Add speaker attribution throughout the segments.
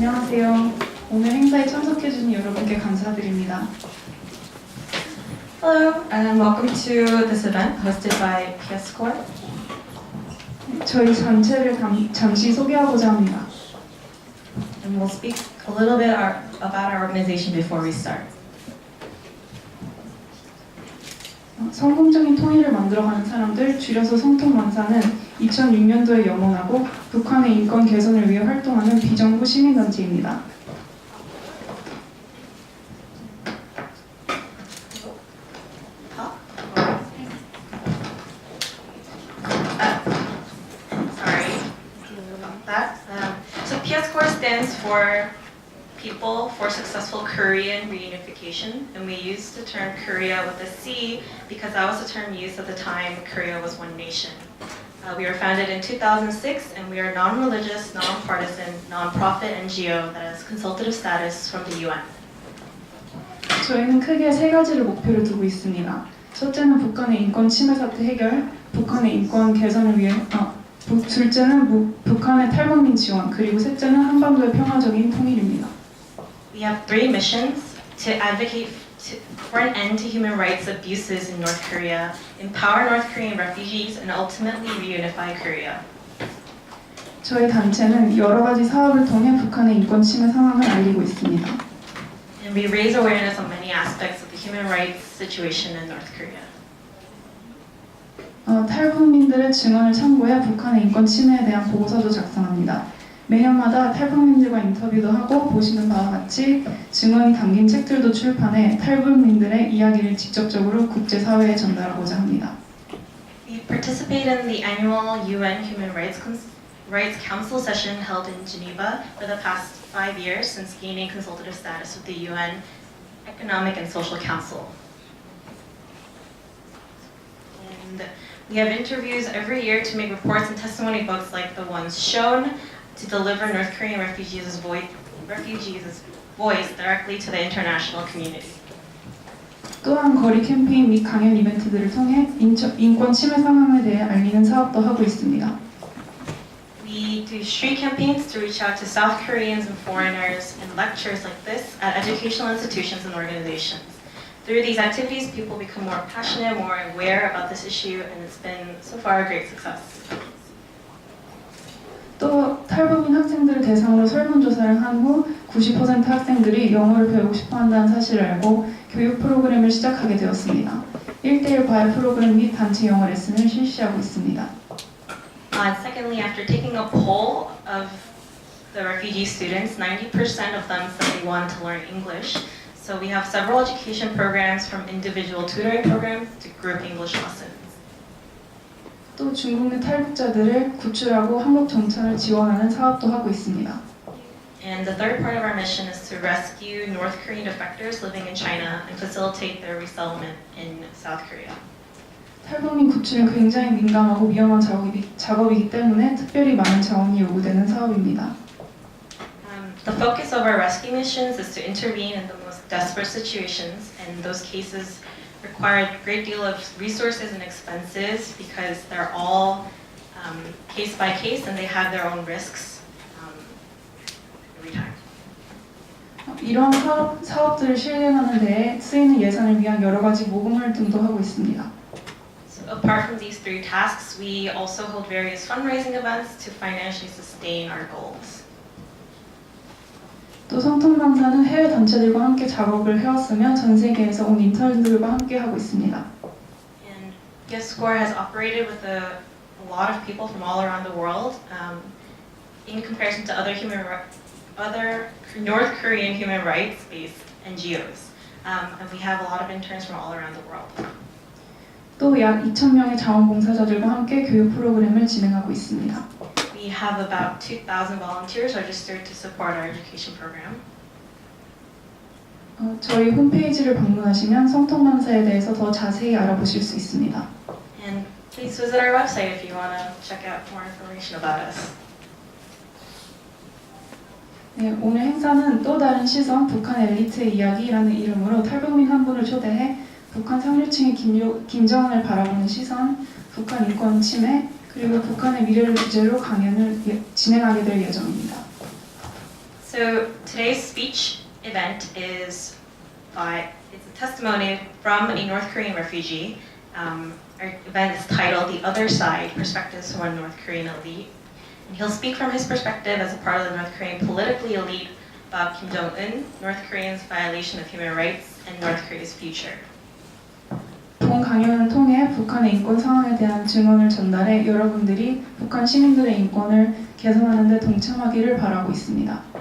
Speaker 1: 안녕하세요. 오늘 행사에 참석해주신 여러분께 감사드립니다.
Speaker 2: Hello, and welcome to this event hosted by PSCORE.
Speaker 1: 저희 단체를 잠시 소개하고자 합니다.
Speaker 2: And we'll speak a little bit about our organization before we start.
Speaker 1: 성공적인 통일을 만들어가는 사람들, 줄여서 성통만사는 2006년도에 영원하고 북한의 인권 개선을 위해 활동하는 비정부 시민단체입니다.
Speaker 3: So PSCORE stands for People for Successful Korean Reunification, and we use the term Korea with a C because that was the term used at the time Korea was one nation. We were founded in 2006, and we are a non-religious, non-partisan, non-profit NGO that has consultative status from the UN.
Speaker 1: 저희는 크게 세 가지를 목표로 두고 있습니다. 첫째는 북한의 인권 침해 사태 해결, 북한의 인권 개선을 위해 둘째는 북한의 탈북민 지원, 그리고 셋째는 한반도의 평화적인 통일입니다.
Speaker 3: We have three missions: to advocate for an end to human rights abuses in North Korea, empower North Korean refugees, and ultimately reunify Korea.
Speaker 1: 저희 단체는 여러 가지 사업을 통해 북한의 인권 침해 상황을 알리고 있습니다.
Speaker 3: And we raise awareness on many aspects of the human rights situation in North Korea.
Speaker 1: 탈북민들의 증언을 참고해 북한의 인권 침해에 대한 보고서도 작성합니다. 매년마다 탈북민들과 인터뷰도 하고 보시는 바와 같이 증언이 담긴 책들도 출판해 탈북민들의 이야기를 직접적으로 국제사회에 전달하고자 합니다.
Speaker 3: We participate in the annual UN Human Rights Council session held in Geneva for the past 5 years since gaining consultative status with the UN Economic and Social Council. And we have interviews every year to make reports and testimony books like the ones shown to deliver North Korean refugees' voice directly to the international community.
Speaker 1: 또한 거리 캠페인 및 강연 이벤트들을 통해 인권 침해 상황에 대해 알리는 사업도 하고 있습니다.
Speaker 3: We do street campaigns to reach out to South Koreans and foreigners in lectures like this at educational institutions and organizations. Through these activities, people become more passionate, more aware about this issue, and it's been so far a great success.
Speaker 1: 또 탈북민 학생들을 대상으로 설문조사를 한 후 90% 학생들이 영어를 배우고 싶어 한다는 사실을 알고 교육 프로그램을 시작하게 되었습니다. 1:1 과외 프로그램 및 단체 영어 레슨을 실시하고 있습니다.
Speaker 3: Secondly, after taking a poll of the refugee students, 90% of them said they wanted to learn English. So we have several education programs from individual tutoring programs to group English lessons.
Speaker 1: 또 중국 내 탈북자들을 구출하고 한국 정착을 지원하는 사업도 하고 있습니다.
Speaker 3: And the third part of our mission is to rescue North Korean defectors living in China and facilitate their resettlement in South Korea.
Speaker 1: 탈북민 구출은 굉장히 민감하고 위험한 작업이기 때문에 특별히 많은 자원이 요구되는 사업입니다.
Speaker 3: The focus of our rescue missions is to intervene in the most desperate situations, and those cases require a great deal of resources and expenses because they're all case by case and they have their own risks every time.
Speaker 1: 이러한 사업들을 실행하는 데에 쓰이는 예산을 위한 여러 가지 모금을 등도 하고 있습니다.
Speaker 3: So apart from these three tasks, we also hold various fundraising events to financially sustain our goals.
Speaker 1: 또 성통방사는 해외 단체들과 함께 작업을 해왔으며 전 세계에서 온 인턴들과 함께 하고 있습니다.
Speaker 3: And PSCORE has operated with a lot of people from all around the world in comparison to other North Korean human rights-based NGOs. And we have a lot of interns from all around the world.
Speaker 1: 또 약 2,000명의 자원봉사자들과 함께 교육 프로그램을 진행하고 있습니다.
Speaker 3: We have about 2,000 volunteers registered to support our education program.
Speaker 1: 저희 홈페이지를 방문하시면 성통만사에 대해서 더 자세히 알아보실 수 있습니다.
Speaker 3: And please visit our website if you want to check out more information about us.
Speaker 1: 네, 오늘 행사는 또 다른 시선 북한 엘리트의 이야기라는 이름으로 탈북민 한 분을 초대해 북한 상류층의 김정은을 바라보는 시선, 북한 인권 침해, 그리고 북한의 미래를 주제로 강연을 진행하게 될 예정입니다.
Speaker 3: So today's speech event is it's a testimony from a North Korean refugee. Our event is titled The Other Side, Perspectives from a North Korean Elite. And he'll speak from his perspective as a part of the North Korean politically elite about Kim Jong-un, North Korea's violation of human rights, and North Korea's future.
Speaker 1: 본 강연을 통해 북한의 인권 상황에 대한 증언을 전달해 여러분들이 북한 시민들의 인권을 개선하는 데 동참하기를 바라고 있습니다.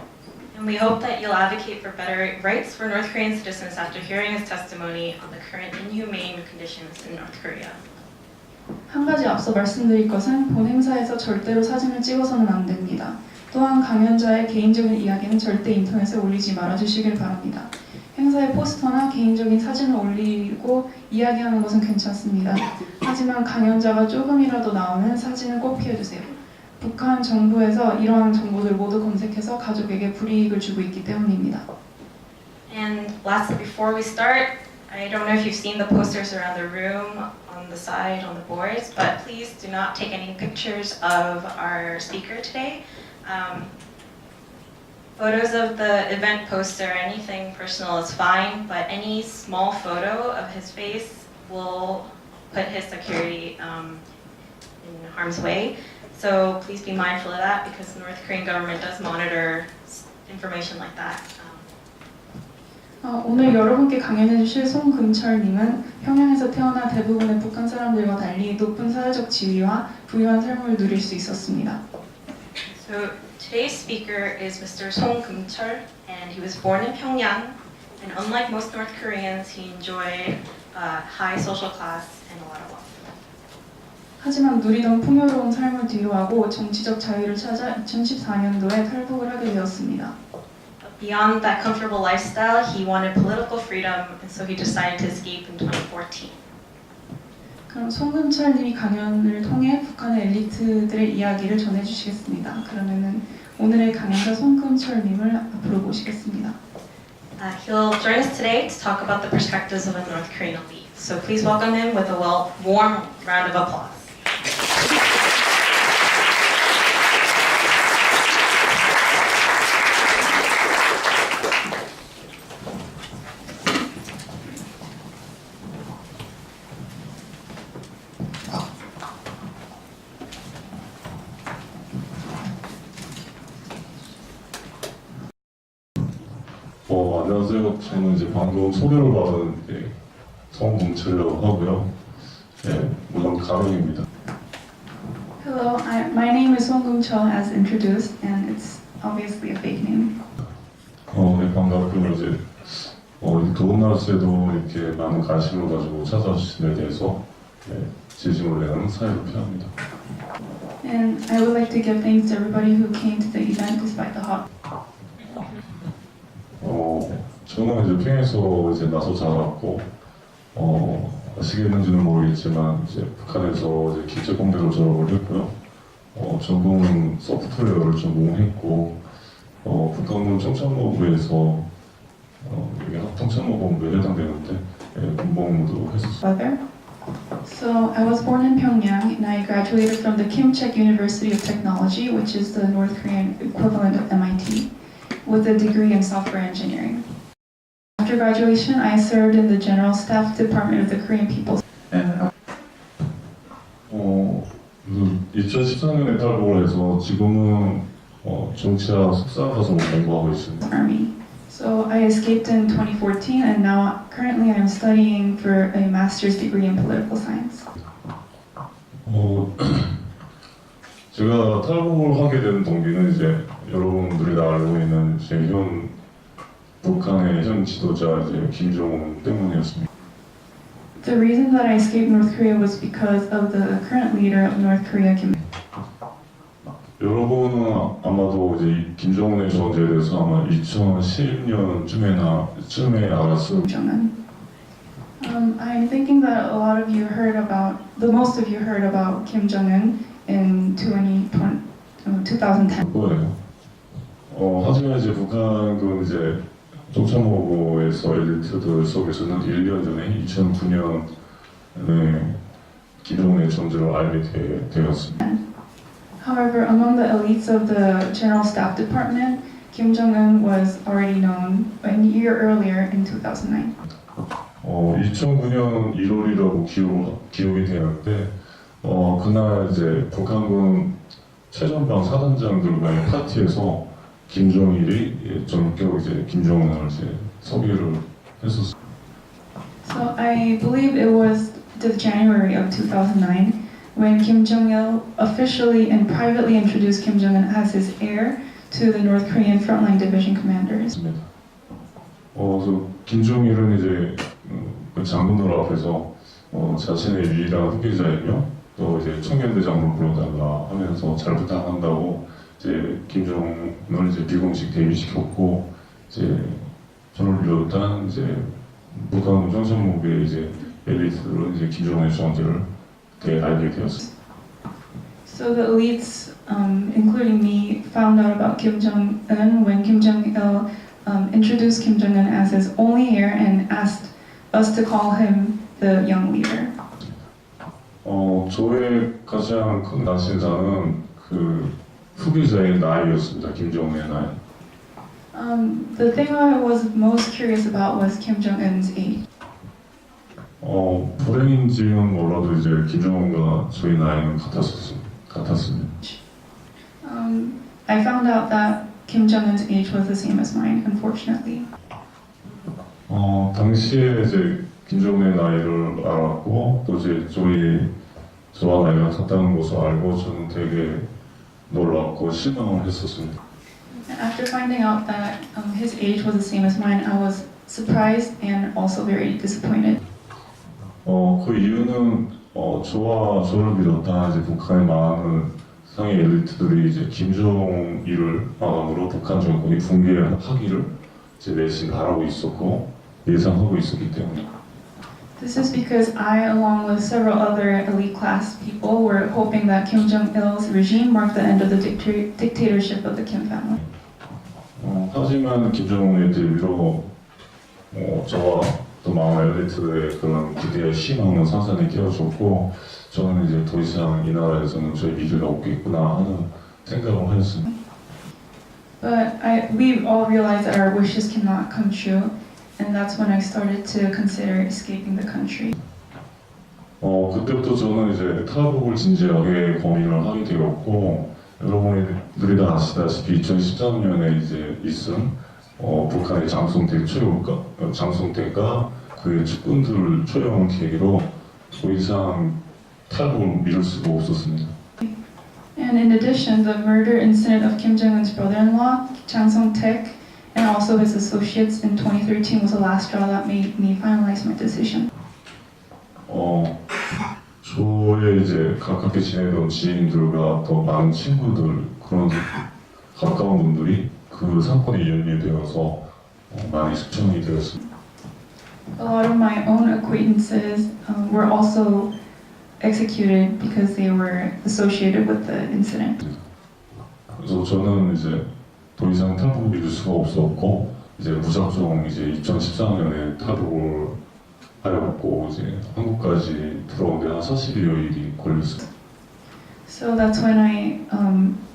Speaker 3: And we hope that you'll advocate for better rights for North Korean citizens after hearing his testimony on the current inhumane conditions in North Korea.
Speaker 1: 한 가지 앞서 말씀드릴 것은 본 행사에서 절대로 사진을 찍어서는 안 됩니다. 또한 강연자의 개인적인 이야기는 절대 인터넷에 올리지 말아주시길 바랍니다. 행사의 포스터나 개인적인 사진을 올리고 이야기하는 것은 괜찮습니다. 하지만 강연자가 조금이라도 나오는 사진은 꼭 피해주세요. 북한 정부에서 이러한 정보들 모두 검색해서 가족에게 불이익을 주고 있기 때문입니다.
Speaker 3: And lastly, before we start, I don't know if you've seen the posters around the room, on the side, on the boards, but please do not take any pictures of our speaker today. Photos of the event poster, anything personal is fine, but any small photo of his face will put his security in harm's way. So please be mindful of that because the North Korean government does monitor information like that.
Speaker 1: 오늘 여러분께 강연해 주실 송금철님은 평양에서 태어나 대부분의 북한 사람들과 달리 높은 사회적 지위와 부유한 삶을 누릴 수 있었습니다.
Speaker 3: So today's speaker is Mr. Song Keum-chul, and he was born in Pyongyang. And unlike most North Koreans, he enjoyed high social class and a lot of wealth.
Speaker 1: 하지만 누리던 풍요로운 삶을 뒤로하고 정치적 자유를 찾아 2014년도에 탈북을 하게 되었습니다.
Speaker 3: Beyond that comfortable lifestyle, he wanted political freedom, and so he decided to escape in 2014.
Speaker 1: 그럼 송금철님이 강연을 통해 북한의 엘리트들의 이야기를 전해주시겠습니다. 그러면은 오늘의 강연자 송금철님을 앞으로 모시겠습니다.
Speaker 3: He'll join us today to talk about the perspectives of a North Korean elite. So please welcome him with a warm round of applause.
Speaker 4: 안녕하세요. 저는 이제 방금 소개를 받은 성금철이라고 하고요. 물론 가명입니다.
Speaker 1: Hello, my name is Song Keum-chul as introduced, and it's obviously a fake name.
Speaker 4: 네, 반갑고요. 이제 이 더운 날씨에도 이렇게 많은 관심을 가지고 찾아주신 데 대해서 진심으로 내는 사회를 표합니다.
Speaker 1: And I would like to give thanks to everybody who came to the event despite the hot.
Speaker 4: 저는 이제 평양에서 이제 나서 자랐고 아시겠는지는 모르겠지만 이제 북한에서 이제 기계공대로 졸업을 했고요. 전공은 소프트웨어를 전공했고 북한군 청천모부에서 이게 합동참모본부에 해당되는데 군복무도 했었어요.
Speaker 1: So I was born in Pyongyang and I graduated from the Kim Il-sung University of Technology, which is the North Korean equivalent of MIT, with a degree in software engineering. After graduation, I served in the General Staff Department of the Korean People's
Speaker 4: 2014년에 탈북을 해서 지금은 정치학 석사 과정을 공부하고 있습니다.
Speaker 1: Army. So I escaped in 2014 and now currently I am studying for a master's degree in political science.
Speaker 4: 제가 탈북을 하게 된 동기는 이제 여러분들이 다 알고 있는 북한의 현 지도자 김정은 때문이었습니다.
Speaker 1: The reason that I escaped North Korea was because of the current leader of North Korea, Kim.
Speaker 4: 여러분은 아마도 이제 김정은의 존재에 대해서 아마 2010년쯤에 알았을
Speaker 1: Jong-un. I'm thinking that a lot of you heard about, most of you heard about Kim Jong-un in 2010.
Speaker 4: 거예요. 하지만 이제 북한은 이제 청천모부에서 엘리트들 속에서는 1년 전에 2009년에 김정은의 존재를 알게 되었습니다.
Speaker 1: However, among the elites of the General Staff Department, Kim Jong-un was already known a year earlier in 2009.
Speaker 4: 2009년 1월이라고 기억이 되는데 그날 이제 북한군 최전방 사단장들과의 파티에서 김정일이 전격 이제 김정은을 이제 소개를 했었어요.
Speaker 1: So I believe it was the January of 2009 when Kim Jong-il officially and privately introduced Kim Jong-un as his heir to the North Korean frontline division commanders.
Speaker 4: 그래서 김정일은 이제 그 장군들 앞에서 자신의 유일한 후계자이며 또 이제 청년대장으로 불러달라 하면서 잘 부탁한다고 이제 김정은을 이제 비공식 데뷔시켰고 이제 저를 비롯한 이제 북한 우정성무부의 이제 엘리트들은 이제 김정은의 존재를 알게 되었습니다.
Speaker 1: So the elites, including me, found out about Kim Jong-un when Kim Jong-il introduced Kim Jong-un as his only heir and asked us to call him the young leader.
Speaker 4: 저의 가장 큰 관심사는 그 후계자의 나이였습니다. 김정은의 나이.
Speaker 1: The thing I was most curious about was Kim Jong-un's age.
Speaker 4: 불행인지는 몰라도 이제 김정은과 저희 나이는 같았습니다.
Speaker 1: I found out that Kim Jong-un's age was the same as mine, unfortunately.
Speaker 4: 당시에 이제 김정은의 나이를 알았고 또 이제 저와 나이가 같다는 것을 알고 저는 되게 놀랐고 실망을 했었습니다.
Speaker 1: And after finding out that his age was the same as mine, I was surprised and also very disappointed.
Speaker 4: 그 이유는 저와 저를 비롯한 이제 북한의 많은 상위 엘리트들이 이제 김정일을 마감으로 북한 정권이 붕괴하기를 이제 내심 바라고 있었고 예상하고 있었기 때문에.
Speaker 1: This is because I, along with several other elite class people, were hoping that Kim Jong-il's regime marked the end of the dictatorship of the Kim family.
Speaker 4: 하지만 김정은의 데뷔로 저와 또 많은 엘리트들의 그런 기대와 희망은 산산이 깨어졌고 저는 이제 더 이상 이 나라에서는 저의 미래가 없겠구나 하는 생각을 하였습니다.
Speaker 1: But we all realized that our wishes cannot come true, and that's when I started to consider escaping the country.
Speaker 4: 그때부터 저는 이제 탈북을 진지하게 고민을 하게 되었고 여러분들이 다 아시다시피 2013년에 이제 있은 북한의 장성택가 그의 측근들 초용을 계기로 더 이상 탈북을 미룰 수가 없었습니다.
Speaker 1: And in addition, the murder incident of Kim Jong-un's brother-in-law, Jang Song-taek, and also his associates in 2013 was the last straw that made me finalize my decision.
Speaker 4: 저의 이제 가깝게 지내던 지인들과 또 많은 친구들 그런 가까운 분들이 그 사건에 연루되어서 많이 숙청이 되었습니다.
Speaker 1: A lot of my own acquaintances were also executed because they were associated with the incident.
Speaker 4: 그래서 저는 이제 더 이상 탈북을 미룰 수가 없었고 이제 무작정 이제 2014년에 탈북을 하였고 이제 한국까지 들어오는데 한 40여일이 걸렸어요.
Speaker 1: So that's when I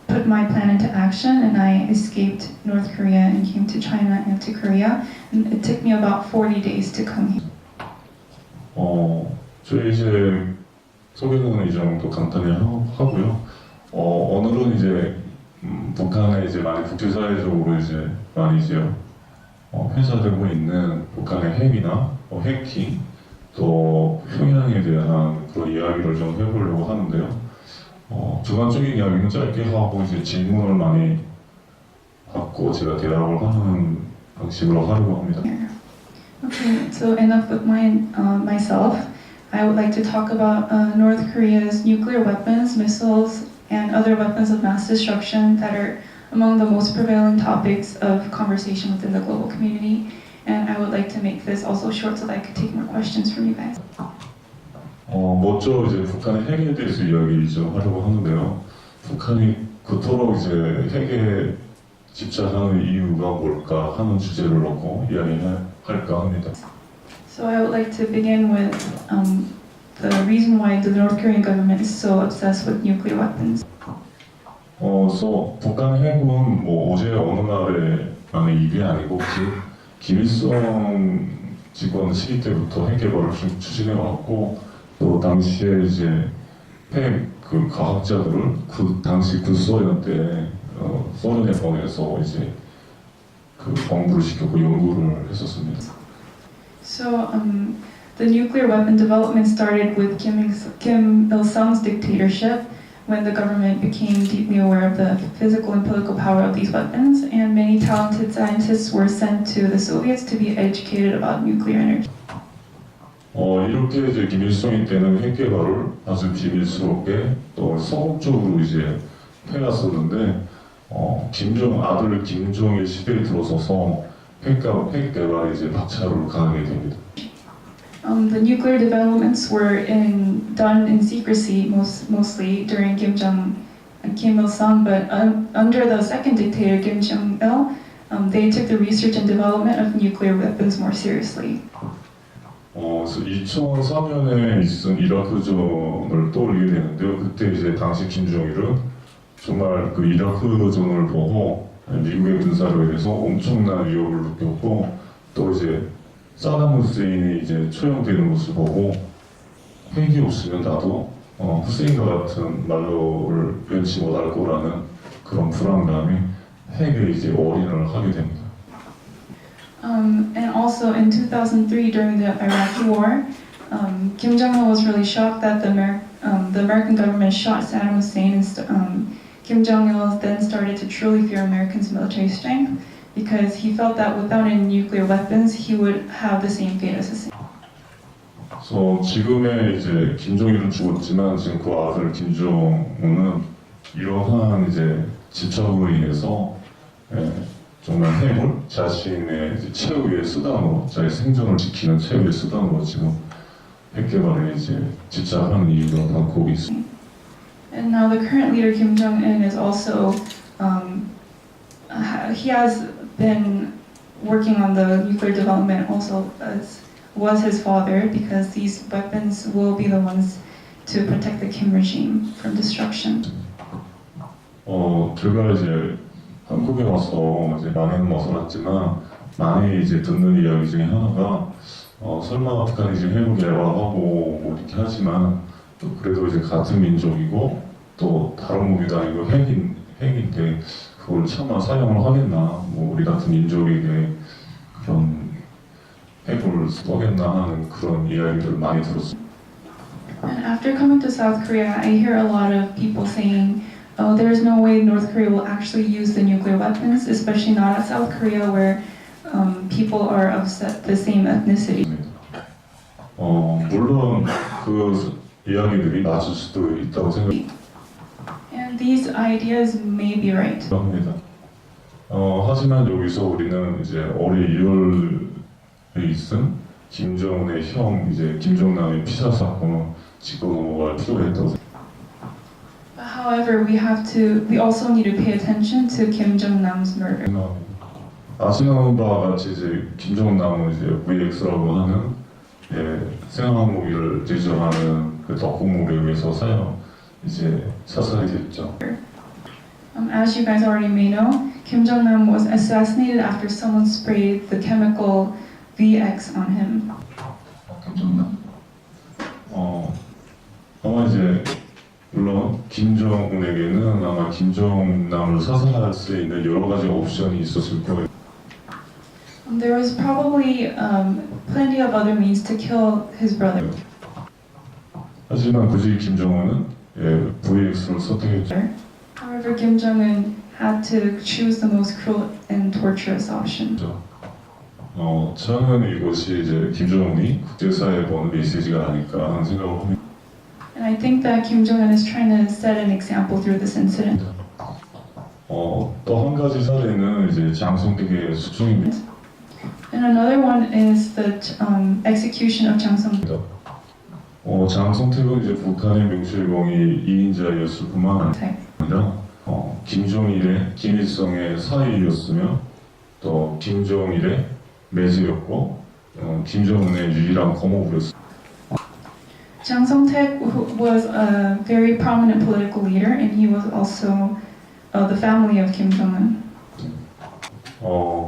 Speaker 1: put my plan into action and I escaped North Korea and came to China and to Korea. And it took me about 40 days to come here.
Speaker 4: 저희 이제 소개는 이 정도 간단히 하고요. 오늘은 이제 북한에 이제 많이 국제사회적으로 이제 많이 이제 회사되고 있는 북한의 핵이나 해킹 또 평양에 대한 그런 이야기를 좀 해보려고 하는데요. 주관적인 이야기는 짧게 하고 이제 질문을 많이 받고 제가 대답을 하는 방식으로 하려고 합니다.
Speaker 1: Okay, so enough with myself. I would like to talk about North Korea's nuclear weapons, missiles, and other weapons of mass destruction that are among the most prevalent topics of conversation within the global community. And I would like to make this also short so that I could take more questions from you guys.
Speaker 4: 먼저 이제 북한의 핵에 대해서 이야기 좀 하려고 하는데요. 북한이 그토록 이제 핵에 집착하는 이유가 뭘까 하는 주제를 놓고 이야기할까 합니다.
Speaker 1: So I would like to begin with the reason why the North Korean government is so obsessed with nuclear weapons.
Speaker 4: 그래서 북한 해군 뭐 어제 어느 날에 만의 일이 아니고 김일성 집권 시기 때부터 핵 개발을 추진해 왔고 또 당시에 이제 핵그 과학자들을 그 당시 구소련 때 소련에 보내서 이제 그 공부를 시켰고 연구를 했었습니다.
Speaker 1: So, the nuclear weapon development started with Kim Il-sung's dictatorship when the government became deeply aware of the physical and political power of these weapons, and many talented scientists were sent to the Soviets to be educated about nuclear energy.
Speaker 4: 이렇게 이제 김일성이 때는 핵 개발을 아주 비밀스럽게 또 성공적으로 이제 해갔었는데 아들 김정일 시대에 들어서서 핵 개발에 이제 박차를 가하게 됩니다.
Speaker 1: The nuclear developments were done in secrecy mostly during Kim Il-sung, but under the second dictator Kim Jong-il, they took the research and development of nuclear weapons more seriously.
Speaker 4: 그래서 2003년에 있은 이라크전을 떠올리게 되는데요. 그때 이제 당시 김정일은 정말 그 이라크전을 보고 미국의 군사력에 대해서 엄청난 위협을 느꼈고 또 이제 사담 후세인이 이제 처형되는 모습을 보고 핵이 없으면 나도 후세인과 같은 말로를 변치 못할 거라는 그런 불안감이 핵에 이제 올인을 하게 됩니다.
Speaker 1: And also in 2003, during the Iraqi war, Kim Jong-il was really shocked that the American government shot Saddam Hussein, and Kim Jong-il then started to truly fear Americans' military strength because he felt that without any nuclear weapons, he would have the same fate as Hussein.
Speaker 4: 그래서 지금의 이제 김정일은 죽었지만 지금 그 아들 김정은은 이러한 이제 집착으로 인해서 정말 핵을 자신의 이제 최후의 수단으로 자기 생존을 지키는 최후의 수단으로 지금 핵 개발에 이제 집착하는 이유가 바로 거기 있습니다.
Speaker 1: And now the current leader Kim Jong-un is also he has been working on the nuclear development also as was his father because these weapons will be the ones to protect the Kim regime from destruction.
Speaker 4: 제가 이제 한국에 와서 이제 많이는 못 살았지만 많이 이제 듣는 이야기 중에 하나가 설마 북한이 지금 핵을 개발하고 뭐 이렇게 하지만 또 그래도 이제 같은 민족이고 또 다른 무기도 아니고 핵인데 그걸 차마 사용을 하겠나 뭐 우리 같은 민족에게 그런 핵을 쏘겠나 하는 그런 이야기들을 많이 들었습니다.
Speaker 1: And after coming to South Korea, I hear a lot of people saying, "Oh, there's no way North Korea will actually use the nuclear weapons, especially not at South Korea, where people are of the same ethnicity."
Speaker 4: 물론 그 이야기들이 맞을 수도 있다고 생각합니다.
Speaker 1: And these ideas may be right.
Speaker 4: 하지만 여기서 우리는 이제 올해 2월에 있은 김정은의 형 이제 김정남의 피살 사건을 짚고 넘어갈 필요가 있다고 생각합니다.
Speaker 1: However, we also need to pay attention to Kim Jong-nam's murder.
Speaker 4: 아시는 바와 같이 이제 김정남은 이제 VX라고 하는 생화학무기를 제조하는 그 덕공물에 의해서 이제 사살이 됐죠.
Speaker 1: As you guys already may know, Kim Jong-nam was assassinated after someone sprayed the chemical VX on him.
Speaker 4: 김정남. 아마 이제 물론 김정은에게는 아마 김정남을 사살할 수 있는 여러 가지 옵션이 있었을 거예요.
Speaker 1: There was probably plenty of other means to kill his brother.
Speaker 4: 하지만 굳이 김정은은 VX를 선택했죠.
Speaker 1: However, Kim Jong-un had to choose the most cruel and torturous option.
Speaker 4: 저는 이것이 이제 김정은이 국제사회에 보는 메시지가 아닐까 하는 생각을 합니다.
Speaker 1: And I think that Kim Jong-un is trying to set an example through this incident.
Speaker 4: 또 한 가지 사례는 이제 장성택의 숙청입니다.
Speaker 1: And another one is the execution of Jang Sung-taek.
Speaker 4: 장성택은 이제 북한의 명실공히 2인자였을 뿐만 아니라 김정일의 김일성의 사위였으며 또 김정일의 매제였고 김정은의 유일한 고모부였습니다.
Speaker 1: Jang Sung-taek was a very prominent political leader, and he was also the family of Kim Jong-un.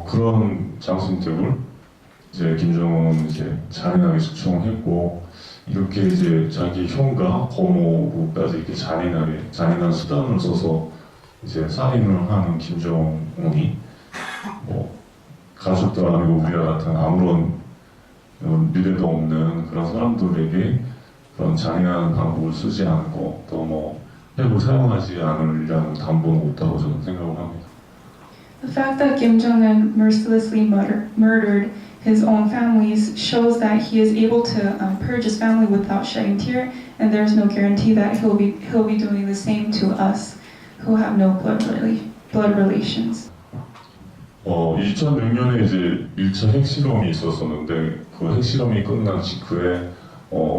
Speaker 4: 그런 장순택을 이제 김정은 이제 잔인하게 숙청했고 이렇게 이제 자기 형과 고모부까지 이렇게 잔인한 수단을 써서 이제 살인을 하는 김정은이 뭐 가족도 아니고 우리와 같은 아무런 미래도 없는 그런 사람들에게 그런 잔인한 방법을 쓰지 않고 또 뭐 핵을 사용하지 않으려는 담보는 없다고 저는 생각을 합니다.
Speaker 1: The fact that Kim Jong-un mercilessly murdered his own families shows that he is able to purge his family without shedding tear, and there is no guarantee that he'll be doing the same to us who have no blood relations.
Speaker 4: 2006년에 이제 1차 핵실험이 있었었는데 그 핵실험이 끝난 직후에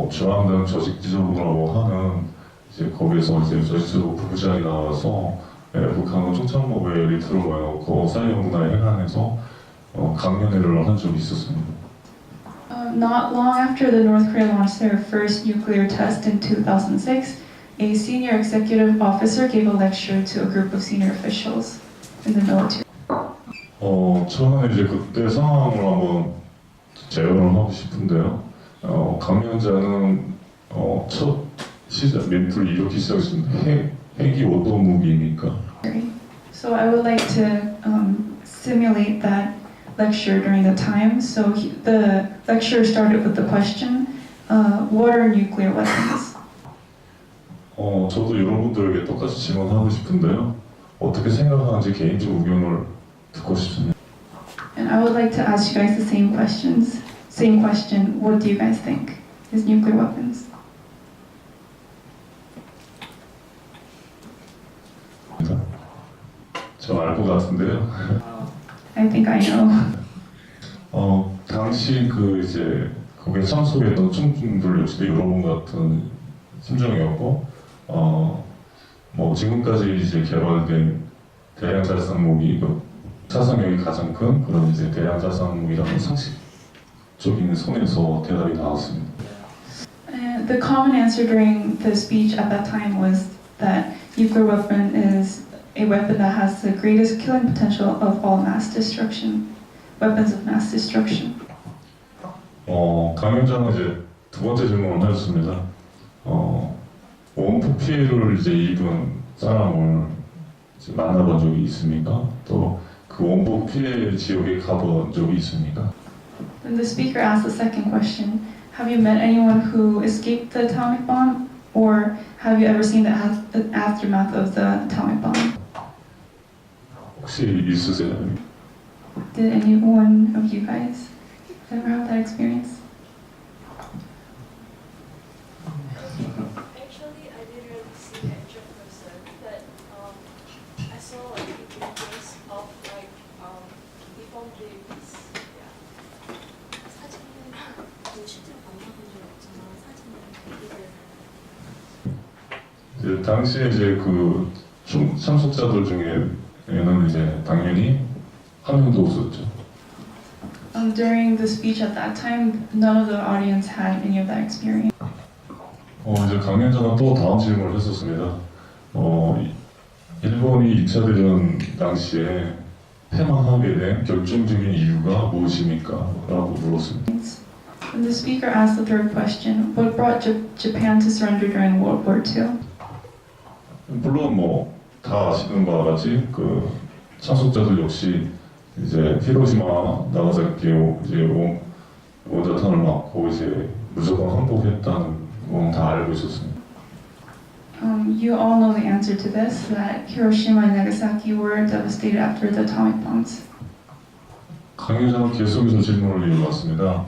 Speaker 4: 중앙당 조직지도부라고 하는 이제 거기에서 이제 조직지도부 부부장이 나와서 북한은 총창모에 리트를 모여놓고 사회문화에 행한해서 강연회를 한 적이 있었습니다.
Speaker 1: Not long after the North Korea launched their first nuclear test in 2006, a senior executive officer gave a lecture to a group of senior officials in the military.
Speaker 4: 저는 이제 그때 상황을 한번 재현을 하고 싶은데요. 강연자는 첫 시작 멘트를 이렇게 시작했습니다. 핵이 어떤 무기입니까?
Speaker 1: So I would like to simulate that lecture during the time. So the lecture started with the question, what are nuclear weapons?
Speaker 4: 저도 여러분들에게 똑같이 질문하고 싶은데요. 어떻게 생각하는지 개인적 의견을 듣고 싶습니다.
Speaker 1: And I would like to ask you guys the same questions. Same question, what do you guys think is nuclear weapons?
Speaker 4: 저 알 것 같은데요.
Speaker 1: I think I know.
Speaker 4: 당시 그 이제 거기에 참석했던 청중들 역시도 여러분 같은 심정이었고, 뭐 지금까지 이제 개발된 대량 살상 무기,殺傷力가장 큰 그런 이제 대량 살상 무기라는 상식적인 선에서 대답이 나왔습니다.
Speaker 1: And the common answer during the speech at that time was that nuclear weapon is a weapon that has the greatest killing potential of all mass destruction, weapons of mass destruction.
Speaker 4: 강연자는 이제 두 번째 질문을 하셨습니다. 원폭 피해를 이제 입은 사람을 이제 만나본 적이 있습니까? 또 그 원폭 피해 지역에 가본 적이 있습니까?
Speaker 1: Then the speaker asked the second question, have you met anyone who escaped the atomic bomb, or have you ever seen the aftermath of the atomic bomb?
Speaker 4: 혹시 있으세요?
Speaker 1: Did any one of you guys ever have that experience?
Speaker 5: Actually, I didn't really see the actual person, but I saw like images of like newborn babies. Yeah.
Speaker 6: 사진을 실제로 만나본 적 없지만 사진을 보기를
Speaker 4: 이제 당시에 이제 그 참석자들 중에는 이제 당연히 한 명도 없었죠.
Speaker 1: During the speech at that time, none of the audience had any of that experience.
Speaker 4: 이제 강연자가 또 다음 질문을 했었습니다. 일본이 2차 대전 당시에 패망하게 된 결정적인 이유가 무엇입니까? 라고 물었습니다.
Speaker 1: And the speaker asked the third question, what brought Japan to surrender during World War II?
Speaker 4: 물론 뭐 다 아시는 바와 같이 그 참석자들 역시 이제 히로시마 나가사키에 이제 원자탄을 맞고 이제 무조건 항복했다는 건 다 알고 있었습니다.
Speaker 1: You all know the answer to this, that Hiroshima and Nagasaki were devastated after the atomic bombs.
Speaker 4: 강의자는 계속해서 질문을 이어갔습니다.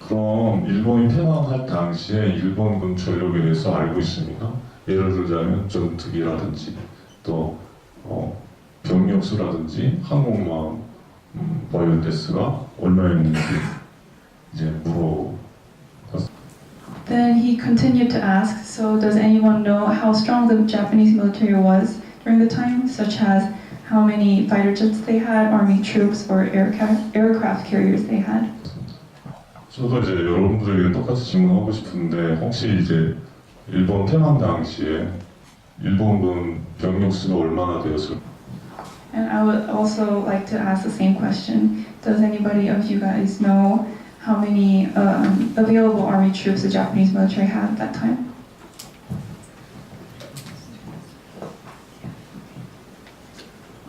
Speaker 4: 그럼 일본이 패망할 당시에 일본군 전력에 대해서 알고 있습니까? 예를 들자면 전투기라든지 또 병력수라든지 항공모함 버이오데스가 얼마였는지 이제 물어봤습니다.
Speaker 1: Then he continued to ask, so does anyone know how strong the Japanese military was during the time, such as how many fighter jets they had, army troops, or aircraft carriers they had?
Speaker 4: 저도 이제 여러분들에게 똑같이 질문하고 싶은데 혹시 이제 일본 패망 당시에 일본군 병력 수가 얼마나 되었을까?
Speaker 1: And I would also like to ask the same question. Does anybody of you guys know how many available army troops the Japanese military had at that time?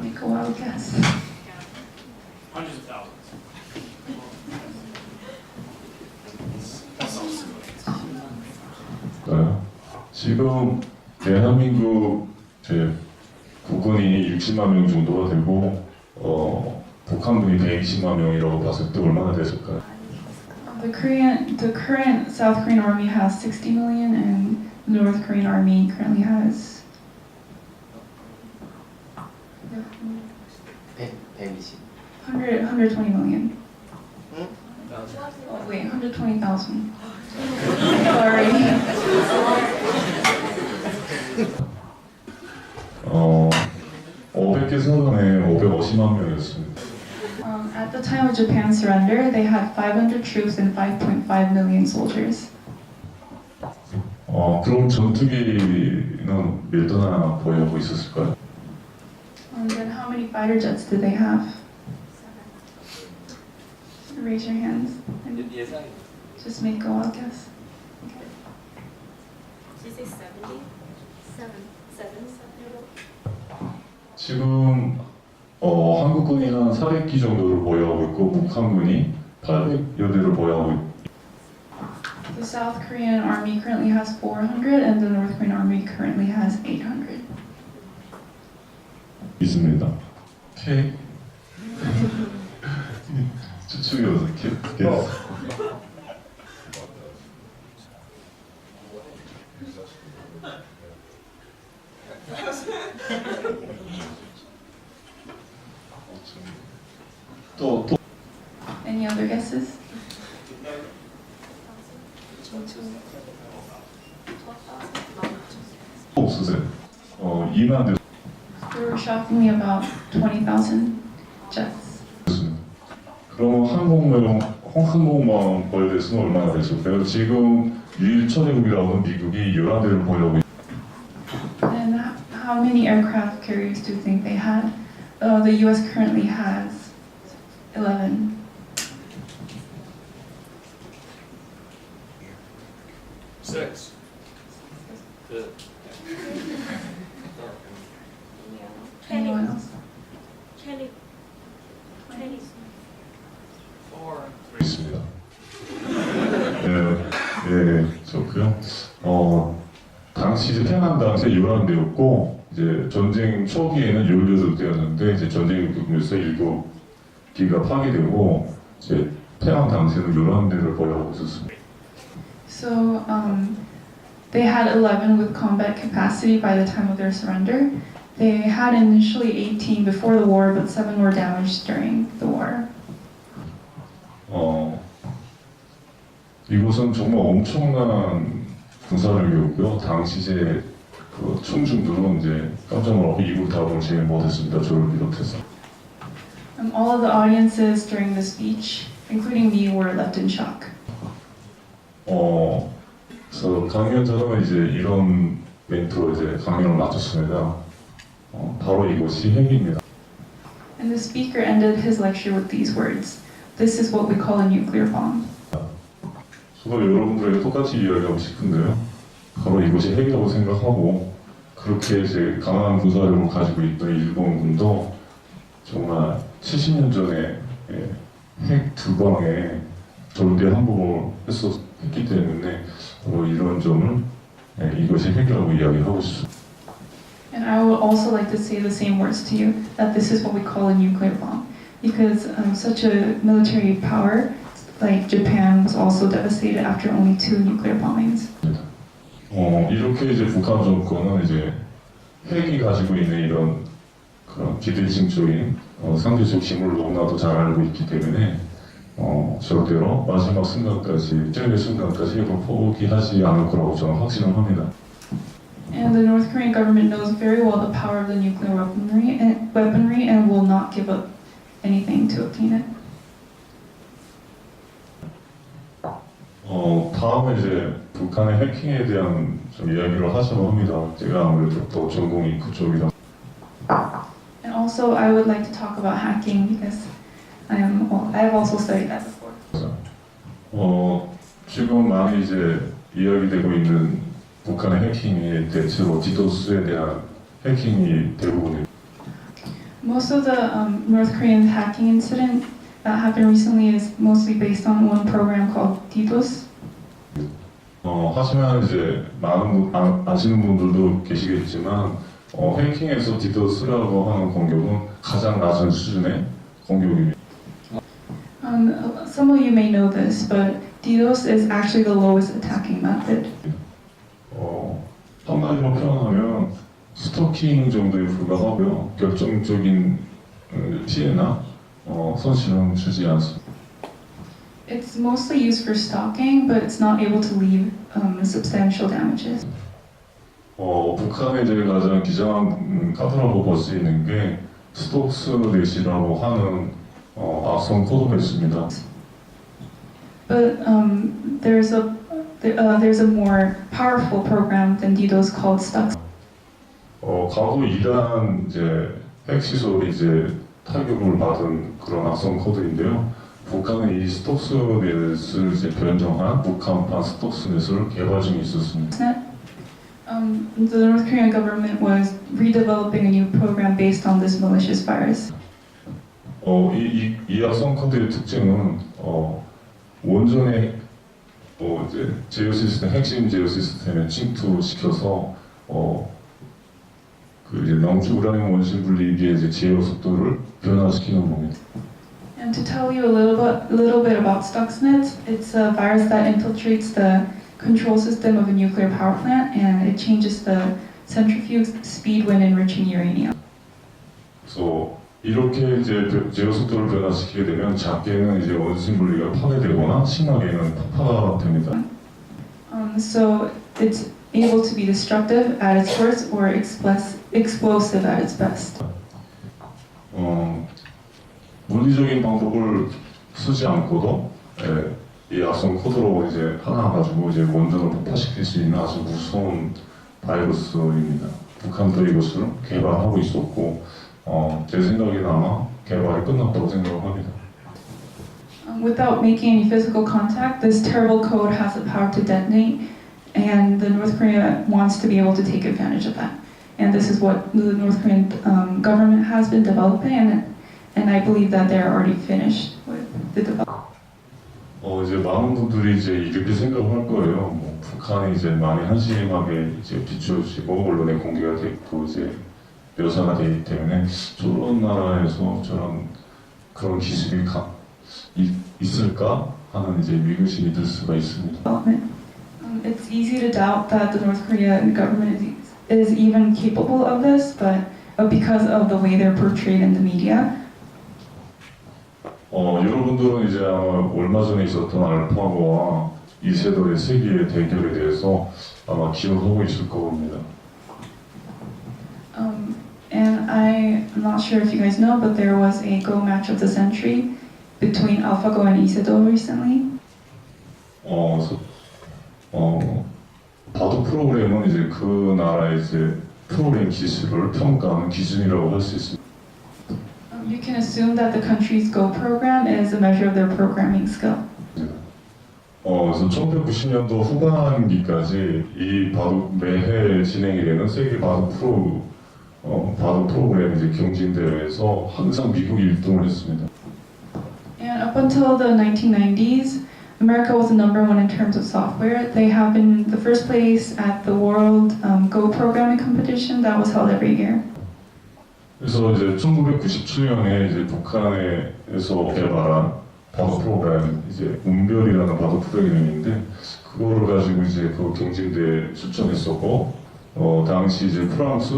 Speaker 1: Make a wild guess.
Speaker 7: Hundreds of thousands.
Speaker 4: 지금 대한민국 제 국군이 60만 명 정도가 되고 북한군이 120만 명이라고 봤을 때 얼마나 됐을까요?
Speaker 1: The current South Korean army has 60 million, and the North Korean army currently has 120 million. Oh wait, 120,000. Sorry.
Speaker 4: 500개 사단에 550만 명이었습니다.
Speaker 1: At the time of Japan's surrender, they had 500 troops and 5.5 million soldiers.
Speaker 4: 그럼 전투기는 몇 대나 보유하고 있었을까요?
Speaker 1: Then how many fighter jets did they have? Raise your hands and
Speaker 7: 예상
Speaker 1: just make a wild guess.
Speaker 6: Did you say 70? 7.
Speaker 4: 지금 한국군이 한 400기 정도를 보유하고 있고 북한군이 800여 대를 보유하고
Speaker 1: The South Korean army currently has 400, and the North Korean army currently has 800.
Speaker 4: 있습니다. K 추측이어서 K. 또
Speaker 1: Any other guesses?
Speaker 4: 없으세요? 2만 대
Speaker 1: There were shockingly about 20,000 jets.
Speaker 4: 됐습니다. 그럼 항공모함 보유대 수는 얼마나 됐을까요? 지금 유일 천연국이라고 하는 미국이 11대를 보유하고 있습니다.
Speaker 1: And how many aircraft carriers do you think they had? The U.S. currently has 11.
Speaker 7: Six. Good.
Speaker 1: Anyone else?
Speaker 6: 20.
Speaker 7: Four.
Speaker 4: 있습니다. 좋고요. 당시 이제 태어난 당시에 11대였고 이제 전쟁 초기에는 18대였는데 이제 전쟁이 끝나면서 7기가 파괴되고 이제 태어난 당시에는 11대를 보유하고 있었습니다.
Speaker 1: So they had 11 with combat capacity by the time of their surrender. They had initially 18 before the war, but 7 were damaged during the war.
Speaker 4: 이곳은 정말 엄청난 군사력이었고요. 당시 이제 그 총중들은 이제 깜짝 놀라고 이곳 답을 제일 못했습니다. 저를 비롯해서.
Speaker 1: All of the audiences during the speech, including me, were left in shock.
Speaker 4: 그래서 강연자는 이제 이런 멘트로 이제 강연을 마쳤습니다. 바로 이것이 핵입니다.
Speaker 1: And the speaker ended his lecture with these words: "This is what we call a nuclear bomb."
Speaker 4: 저도 여러분들에게 똑같이 이야기하고 싶은데요. 바로 이것이 핵이라고 생각하고 그렇게 이제 강한 군사력을 가지고 있던 일본군도 정말 70년 전에 핵 2방에 절대 항복을 했기 때문에 바로 이런 점을 이것이 핵이라고 이야기하고 싶습니다.
Speaker 1: And I would also like to say the same words to you, that this is what we call a nuclear bomb. Because such a military power like Japan was also devastated after only 2 nuclear bombings.
Speaker 4: 이렇게 이제 북한 정권은 이제 핵이 가지고 있는 이런 그런 비대칭적인 상대적 힘을 너무나도 잘 알고 있기 때문에 절대로 마지막 순간까지, 쟁의 순간까지 핵을 포기하지 않을 거라고 저는 확신을 합니다.
Speaker 1: And the North Korean government knows very well the power of the nuclear weaponry and will not give up anything to obtain it.
Speaker 4: 다음에 이제 북한의 해킹에 대한 좀 이야기를 하자고 합니다. 제가 아무래도 또 전공이 그쪽이라.
Speaker 1: And also, I would like to talk about hacking because I've also studied that before.
Speaker 4: 지금 많이 이제 이야기되고 있는 북한의 해킹이 대체로 디도스에 대한 해킹이 대부분입니다.
Speaker 1: Most of the North Korean hacking incident that happened recently is mostly based on one program called DDoS.
Speaker 4: 하지만 이제 많은 아시는 분들도 계시겠지만 해킹에서 디도스라고 하는 공격은 가장 낮은 수준의 공격입니다.
Speaker 1: Some of you may know this, but DDoS is actually the lowest attacking method.
Speaker 4: 한마디로 표현하면 스토킹 정도에 불과하고요. 결정적인 피해나 손실은 주지 않습니다.
Speaker 1: It's mostly used for stalking, but it's not able to leave substantial damages.
Speaker 4: 북한의 제일 가장 기장한 카드라고 볼 수 있는 게 스톡스넷이라고 하는 악성 코드베이스입니다.
Speaker 1: But there's a more powerful program than DDoS called Stuxnet.
Speaker 4: 과거 이러한 이제 핵시설이 이제 타격을 받은 그런 악성 코드인데요. 북한은 이 스톡스넷을 이제 변경한 북한판 스톡스넷을 개발 중에 있었습니다.
Speaker 1: The North Korean government was redeveloping a new program based on this malicious virus.
Speaker 4: 이 악성 코드의 특징은 원전의 이제 제어 시스템 핵심 제어 시스템에 침투시켜서 그 이제 낭주 우라늄 원심 분리기의 이제 제어 속도를 변화시키는 겁니다.
Speaker 1: And to tell you a little bit about Stuxnet, it's a virus that infiltrates the control system of a nuclear power plant, and it changes the centrifuge speed when enriching uranium.
Speaker 4: 그래서 이렇게 이제 제어 속도를 변화시키게 되면 작게는 이제 원심 분리가 파괴되거나 심하게는 폭파가 됩니다.
Speaker 1: So it's able to be destructive at its worst or explosive at its best.
Speaker 4: 물리적인 방법을 쓰지 않고도 이 악성 코드로 이제 하나 가지고 이제 원전을 폭파시킬 수 있는 아주 무서운 바이러스입니다. 북한도 이것을 개발하고 있었고 제 생각에는 아마 개발이 끝났다고 생각합니다.
Speaker 1: Without making any physical contact, this terrible code has the power to detonate, and the North Korea wants to be able to take advantage of that. And this is what the North Korean government has been developing, and I believe that they're already finished with the development.
Speaker 4: 이제 많은 분들이 이제 이렇게 생각할 거예요. 북한이 이제 많이 한심하게 이제 비춰지고 언론에 공개가 됐고 이제 묘사가 되기 때문에 저런 나라에서 저런 그런 기술이 있을까 하는 이제 의구심이 들 수가 있습니다.
Speaker 1: It's easy to doubt that the North Korean government is even capable of this, but because of the way they're portrayed in the media.
Speaker 4: 여러분들은 이제 아마 얼마 전에 있었던 알파고와 이세돌의 세계의 대결에 대해서 아마 기억하고 있을 겁니다.
Speaker 1: And I'm not sure if you guys know, but there was a Go match of the century between AlphaGo and Isedo recently.
Speaker 4: 바둑 프로그램은 이제 그 나라의 이제 프로그램 기술을 평가하는 기준이라고 할 수 있습니다.
Speaker 1: You can assume that the country's Go program is a measure of their programming skill.
Speaker 4: 그래서 1990년도 후반기까지 이 바둑 매해 진행이 되는 세계 바둑 프로그램 이제 경진 대회에서 항상 미국이 1등을 했습니다.
Speaker 1: And up until the 1990s, America was the number one in terms of software. They have been the first place at the World Go programming competition that was held every year.
Speaker 4: 그래서 이제 1997년에 이제 북한에서 개발한 바둑 프로그램 이제 운별이라는 바둑 프로그램인데 그거를 가지고 이제 그 경진대에 출전했었고 당시 이제 프랑스,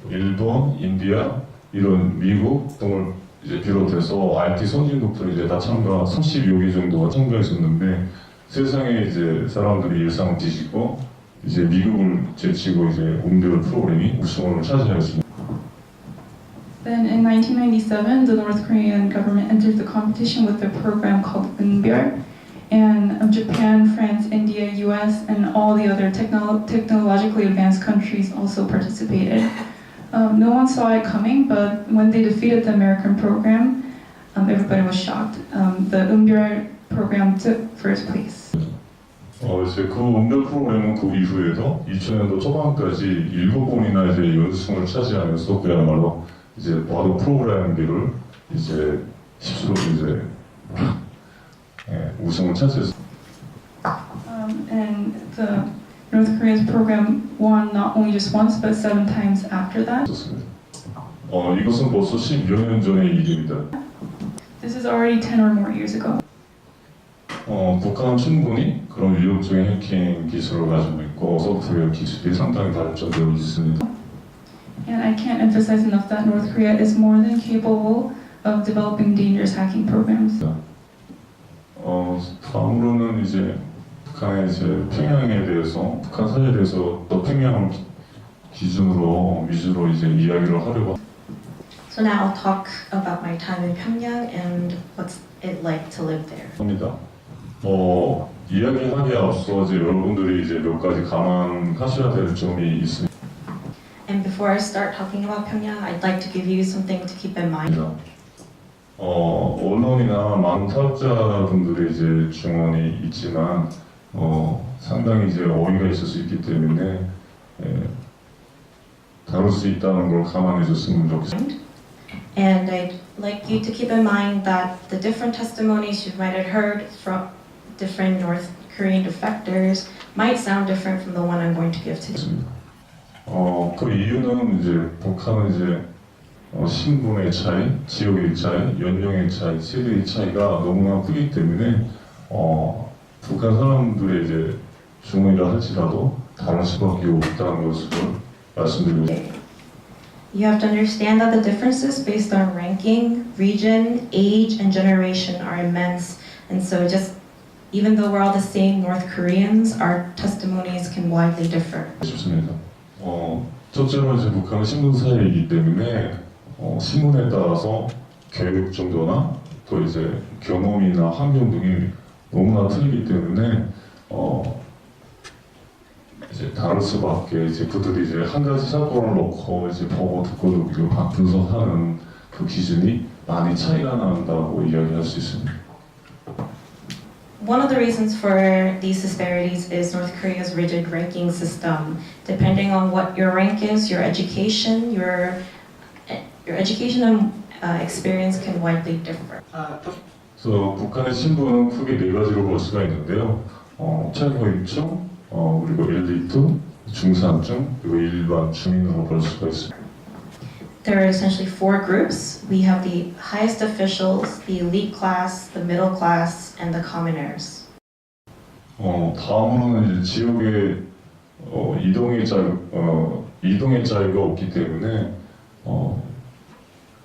Speaker 4: 일본, 인디아 이런 미국 등을 이제 비롯해서 IT 선진국들이 이제 다 참가 32개 개 정도가 참가했었는데 세상에 이제 사람들이 예상을 뒤집고 이제 미국을 제치고 이제 운별 프로그램이 우승을 차지하였습니다.
Speaker 1: Then in 1997, the North Korean government entered the competition with a program called Unbyul, and Japan, France, India, US, and all the other technologically advanced countries also participated. No one saw it coming, but when they defeated the American program, everybody was shocked. The 은별 program took first place.
Speaker 4: 이제 그 은별 프로그램은 그 이후에도 2000년도 초반까지 7번이나 이제 연승을 차지하면서 그야말로 이제 바로 프로그램비를 이제 스스로 이제 우승을 차지했습니다.
Speaker 1: And the North Korea's program won not only just once but 7 times after that.
Speaker 4: 이것은 벌써 10여 년 전의 일입니다.
Speaker 1: This is already 10 or more years ago.
Speaker 4: 북한은 충분히 그런 위협적인 해킹 기술을 가지고 있고 소프트웨어 기술이 상당히 발전되어 있습니다.
Speaker 1: And I can't emphasize enough that North Korea is more than capable of developing dangerous hacking programs.
Speaker 4: 다음으로는 이제 북한의 이제 평양에 대해서 북한 사회에 대해서 또 평양 기준으로 위주로 이제 이야기를 하려고.
Speaker 2: So now I'll talk about my time in Pyongyang and what's it like to live there.
Speaker 4: 합니다. 이야기하기에 앞서 이제 여러분들이 이제 몇 가지 감안하셔야 될 점이 있습니다.
Speaker 2: And before I start talking about Pyongyang, I'd like to give you something to keep in mind.
Speaker 4: 언론이나 많은 사업자분들의 이제 증언이 있지만 상당히 이제 어이가 있을 수 있기 때문에 다룰 수 있다는 걸 감안해 줬으면 좋겠습니다.
Speaker 2: And I'd like you to keep in mind that the different testimonies you might have heard from different North Korean defectors might sound different from the one I'm going to give today.
Speaker 4: 그 이유는 이제 북한은 이제 신분의 차이, 지역의 차이, 연령의 차이, 세대의 차이가 너무나 크기 때문에 북한 사람들의 이제 증언이라 할지라도 다를 수밖에 없다는 것을 말씀드리고 싶습니다.
Speaker 2: You have to understand that the differences based on ranking, region, age, and generation are immense. And so just even though we're all the same North Koreans, our testimonies can widely differ.
Speaker 4: 싶습니다. 첫째로 이제 북한은 신분 사회이기 때문에 신분에 따라서 교육 정도나 또 이제 경험이나 환경 등이 너무나 틀리기 때문에 이제 다를 수밖에 이제 그들이 이제 한 가지 사건을 놓고 이제 보고 듣고 분석하는 그 기준이 많이 차이가 난다고 이야기할 수 있습니다.
Speaker 2: One of the reasons for these disparities is North Korea's rigid ranking system. Depending on what your rank is, your education and experience can widely differ.
Speaker 4: 그래서 북한의 신분은 크게 네 가지로 볼 수가 있는데요. 최고위층, 그리고 엘리트, 중산층, 그리고 일반 주민으로 볼 수가 있습니다.
Speaker 2: There are essentially 4 groups. We have the highest officials, the elite class, the middle class, and the commoners.
Speaker 4: 다음으로는 이제 지역의 이동의 자유가 없기 때문에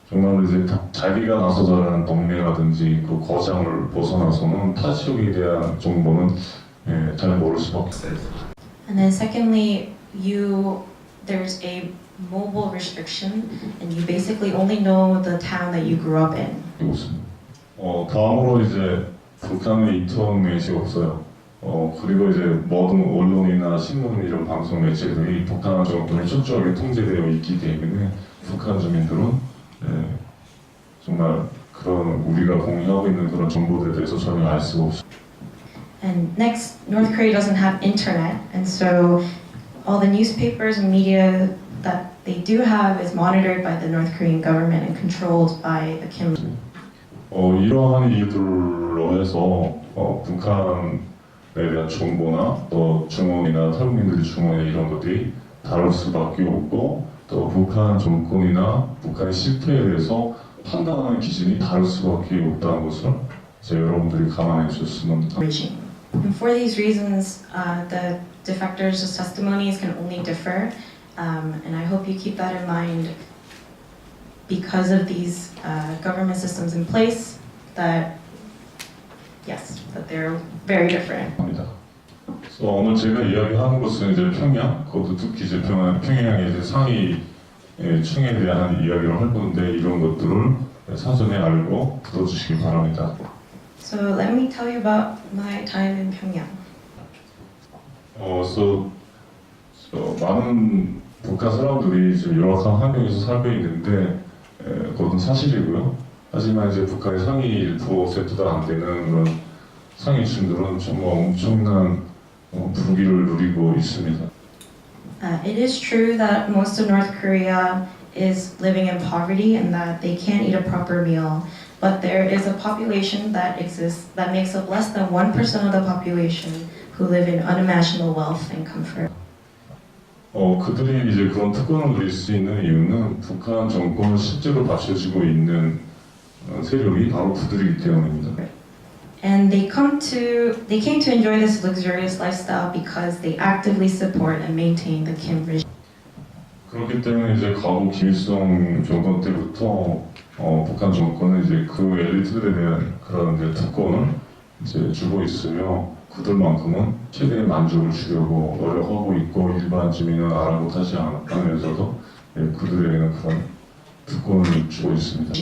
Speaker 4: 정말 이제 자기가 나서 자라는 동네라든지 그 거장을 벗어나서는 타 지역에 대한 정보는 잘 모를 수밖에 없어요.
Speaker 2: And then secondly, there's a mobile restriction, and you basically only know the town that you grew up in.
Speaker 4: 다음으로 이제 북한은 인터넷이 없어요. 그리고 이제 모든 언론이나 신문 이런 방송 매체들이 북한 정부에 철저하게 통제되어 있기 때문에 북한 주민들은 정말 그런 우리가 공유하고 있는 그런 정보들에 대해서 전혀 알 수가 없어요.
Speaker 2: And next, North Korea doesn't have internet, and so all the newspapers and media that they do have is monitored by the North Korean government and controlled by the Kim.
Speaker 4: 이러한 이유들로 해서 북한에 대한 정보나 또 증언이나 탈북민들의 증언이나 이런 것들이 다를 수밖에 없고 또 북한 정권이나 북한의 실패에 대해서 판단하는 기준이 다를 수밖에 없다는 것을 이제 여러분들이 감안해 주셨으면 합니다.
Speaker 2: And for these reasons, the defectors' testimonies can only differ, and I hope you keep that in mind because of these government systems in place. That they're very different.
Speaker 4: 그래서 오늘 제가 이야기하는 것은 이제 평양, 그것도 특히 이제 평양의 이제 상위 층에 대한 이야기를 할 건데 이런 것들을 사전에 알고 들어주시기 바랍니다.
Speaker 2: So let me tell you about my time in Pyongyang.
Speaker 4: 많은 북한 사람들이 지금 열악한 환경에서 살고 있는데 그것은 사실이고요. 하지만 이제 북한의 상위 1%도 안 되는 그런 상위층들은 정말 엄청난 부귀를 누리고 있습니다.
Speaker 2: It is true that most of North Korea is living in poverty and that they can't eat a proper meal. But there is a population that exists that makes up less than 1% of the population who live in unimaginable wealth and comfort.
Speaker 4: 그들이 이제 그런 특권을 누릴 수 있는 이유는 북한 정권을 실제로 받쳐주고 있는 세력이 바로 그들이기 때문입니다.
Speaker 2: And they came to enjoy this luxurious lifestyle because they actively support and maintain the Kim regime.
Speaker 4: 그렇기 때문에 이제 과거 김일성 정권 때부터 북한 정권은 이제 그 엘리트들에 대한 그런 이제 특권을 이제 주고 있으며 그들만큼은 최대의 만족을 주려고 노력하고 있고 일반 주민은 아랑곳하지 않으면서도 그들에게는 그런 특권을 주고 있습니다.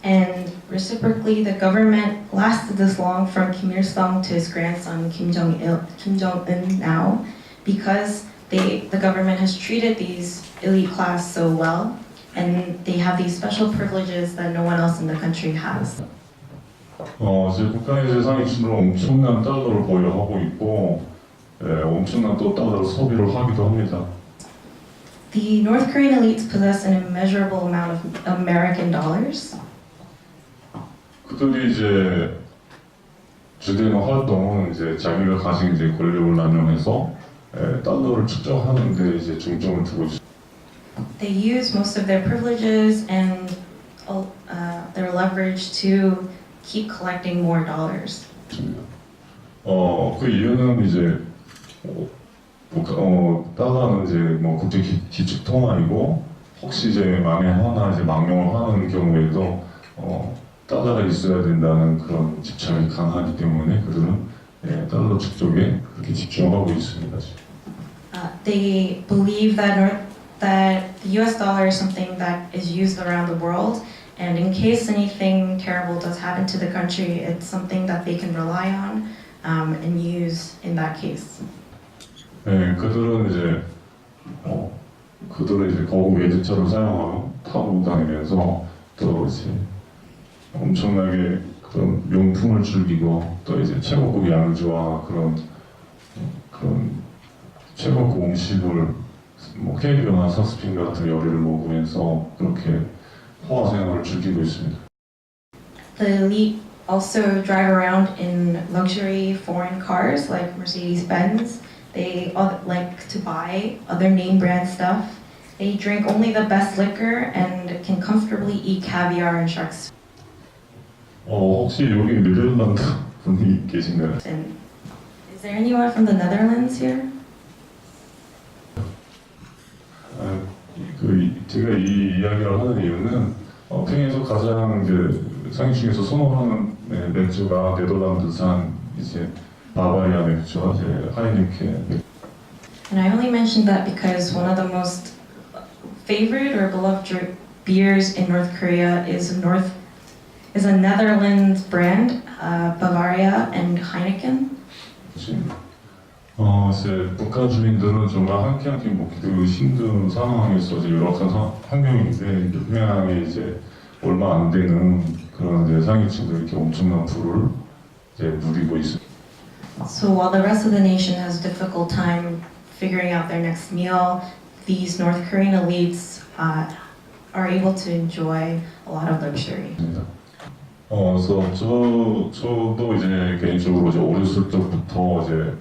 Speaker 2: And reciprocally, the government lasted this long from Kim Il-sung to his grandson Kim Jong-un now because the government has treated these elite class so well, and they have these special privileges that no one else in the country has.
Speaker 4: 이제 북한의 이제 상위층으로 엄청난 달러를 보유하고 있고, 엄청난 또 달러를 소비를 하기도 합니다.
Speaker 2: The North Korean elites possess an immeasurable amount of American dollars.
Speaker 4: 그들이 이제 주된 활동은 이제 자기가 가진 이제 권력을 남용해서 달러를 축적하는 데 이제 중점을 두고 있습니다.
Speaker 2: They use most of their privileges and their leverage to keep collecting more dollars.
Speaker 4: 그 이유는 이제 달러는 이제 뭐 국제 기축 통화이고 혹시 이제 만에 하나 이제 망명을 하는 경우에도 달러가 있어야 된다는 그런 집착이 강하기 때문에 그들은 달러 축적에 그렇게 집중하고 있습니다.
Speaker 2: They believe that the U.S. dollar is something that is used around the world, and in case anything terrible does happen to the country, it's something that they can rely on and use in that case.
Speaker 4: 그들은 이제 고급 외제차를 사용하고 타고 다니면서 또 이제 엄청나게 그런 명품을 즐기고 또 이제 최고급 양주와 그런 최고급 음식을 뭐 케이크나 서스핀 같은 요리를 먹으면서 그렇게 호화 생활을 즐기고 있습니다.
Speaker 2: The elite also drive around in luxury foreign cars like Mercedes-Benz. They like to buy other name brand stuff. They drink only the best liquor and can comfortably eat caviar and sharks.
Speaker 4: 혹시 여기 네덜란드 분이 계신가요?
Speaker 2: And is there anyone from the Netherlands here?
Speaker 4: 제가 이 이야기를 하는 이유는 평양에서 가장 상위층에서 선호하는 맥주가 네덜란드산 이제 바바리아 맥주와 하이니켄 맥주.
Speaker 2: And I only mentioned that because one of the most favorite or beloved beers in North Korea is a Netherlands brand, Bavaria and Heineken.
Speaker 4: 이제 북한 주민들은 정말 한 끼 한 끼 먹기도 힘든 상황에서 이제 열악한 환경인데 평양에 이제 얼마 안 되는 그런 이제 상위층들이 이렇게 엄청난 부를 이제 누리고 있습니다.
Speaker 2: So while the rest of the nation has a difficult time figuring out their next meal, these North Korean elites are able to enjoy a lot of luxury.
Speaker 4: 그래서 저도 이제 개인적으로 이제 어렸을 때부터 이제